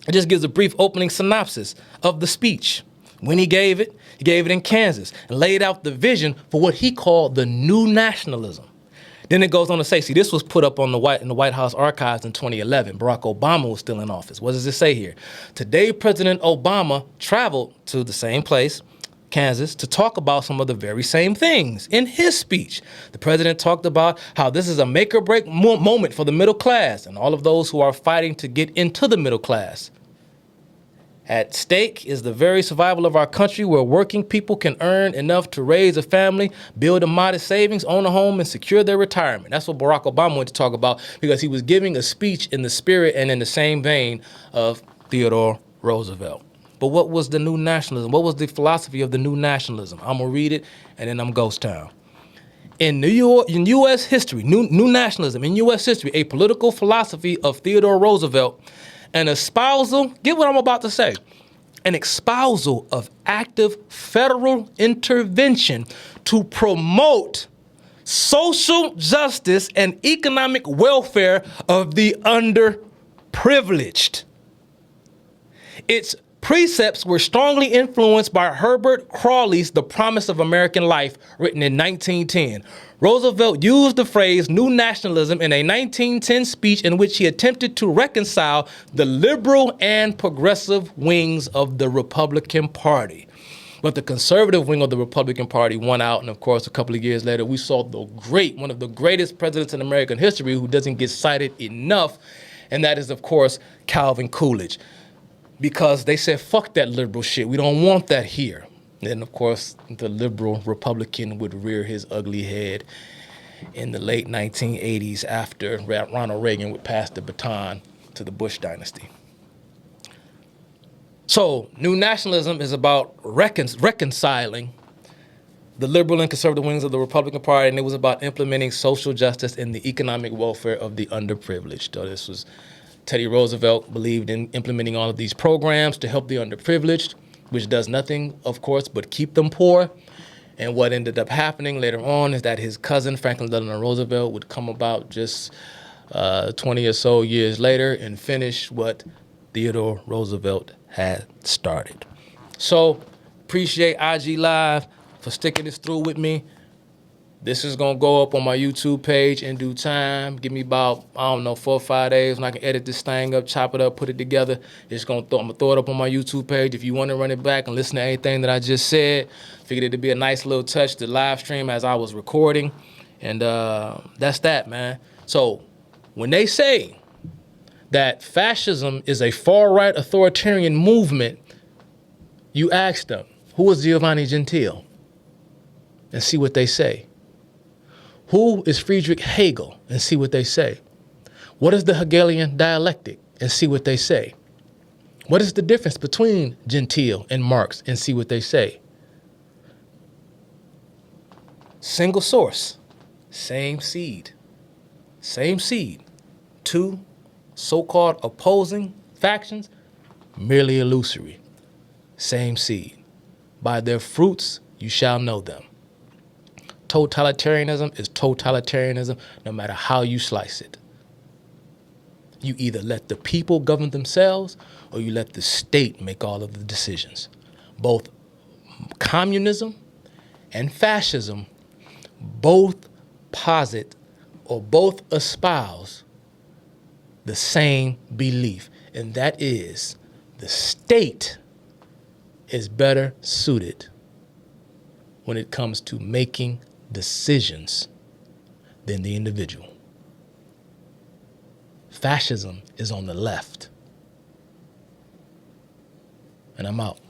It just gives a brief opening synopsis of the speech. When he gave it in Kansas and laid out the vision for what he called the New Nationalism. Then it goes on to say, see, this was put up on in the White House archives in 2011. Barack Obama was still in office. What does it say here? Today, President Obama traveled to the same place, Kansas, to talk about some of the very same things. In his speech, the president talked about how this is a make or break moment for the middle class and all of those who are fighting to get into the middle class. At stake is the very survival of our country, where working people can earn enough to raise a family, build a modest savings, own a home, and secure their retirement. That's what Barack Obama went to talk about, because he was giving a speech in the spirit and in the same vein of Theodore Roosevelt. But what was the New Nationalism? What was the philosophy of the New Nationalism? I'm going to read it, and then I'm ghost town. In U.S. history, New Nationalism, in U.S. history, a political philosophy of Theodore Roosevelt, an espousal, get what I'm about to say, an espousal of active federal intervention to promote social justice and economic welfare of the underprivileged. Its precepts were strongly influenced by Herbert Crawley's The Promise of American Life, written in 1910. Roosevelt used the phrase New Nationalism in a 1910 speech in which he attempted to reconcile the liberal and progressive wings of the Republican Party. But the conservative wing of the Republican Party won out, and of course, a couple of years later, we saw one of the greatest presidents in American history who doesn't get cited enough, and that is, of course, Calvin Coolidge. Because they said, fuck that liberal shit, we don't want that here. Then, of course, the liberal Republican would rear his ugly head in the late 1980s after Ronald Reagan would pass the baton to the Bush dynasty. So, New Nationalism is about reconciling the liberal and conservative wings of the Republican Party, and it was about implementing social justice and the economic welfare of the underprivileged. So this was Teddy Roosevelt believed in implementing all of these programs to help the underprivileged, which does nothing, of course, but keep them poor. And what ended up happening later on is that his cousin, Franklin Delano Roosevelt, would come about just 20 or so years later and finish what Theodore Roosevelt had started. So, appreciate IG Live for sticking this through with me. This is going to go up on my YouTube page in due time. Give me about, 4 or 5 days when I can edit this thing up, chop it up, put it together. I'm going to throw it up on my YouTube page. If you want to run it back and listen to anything that I just said, figured it'd be a nice little touch to live stream as I was recording. And that's that, man. So when they say that fascism is a far-right authoritarian movement, you ask them, who was Giovanni Gentile? And see what they say. Who is Friedrich Hegel? And see what they say. What is the Hegelian dialectic? And see what they say. What is the difference between Gentile and Marx? And see what they say. Single source, same seed. Same seed. Two so-called opposing factions, merely illusory. Same seed. By their fruits you shall know them. Totalitarianism is totalitarianism no matter how you slice it. You either let the people govern themselves or you let the state make all of the decisions. Both communism and fascism both posit or both espouse the same belief, and that is the state is better suited when it comes to making decisions than the individual. Fascism is on the left. And I'm out.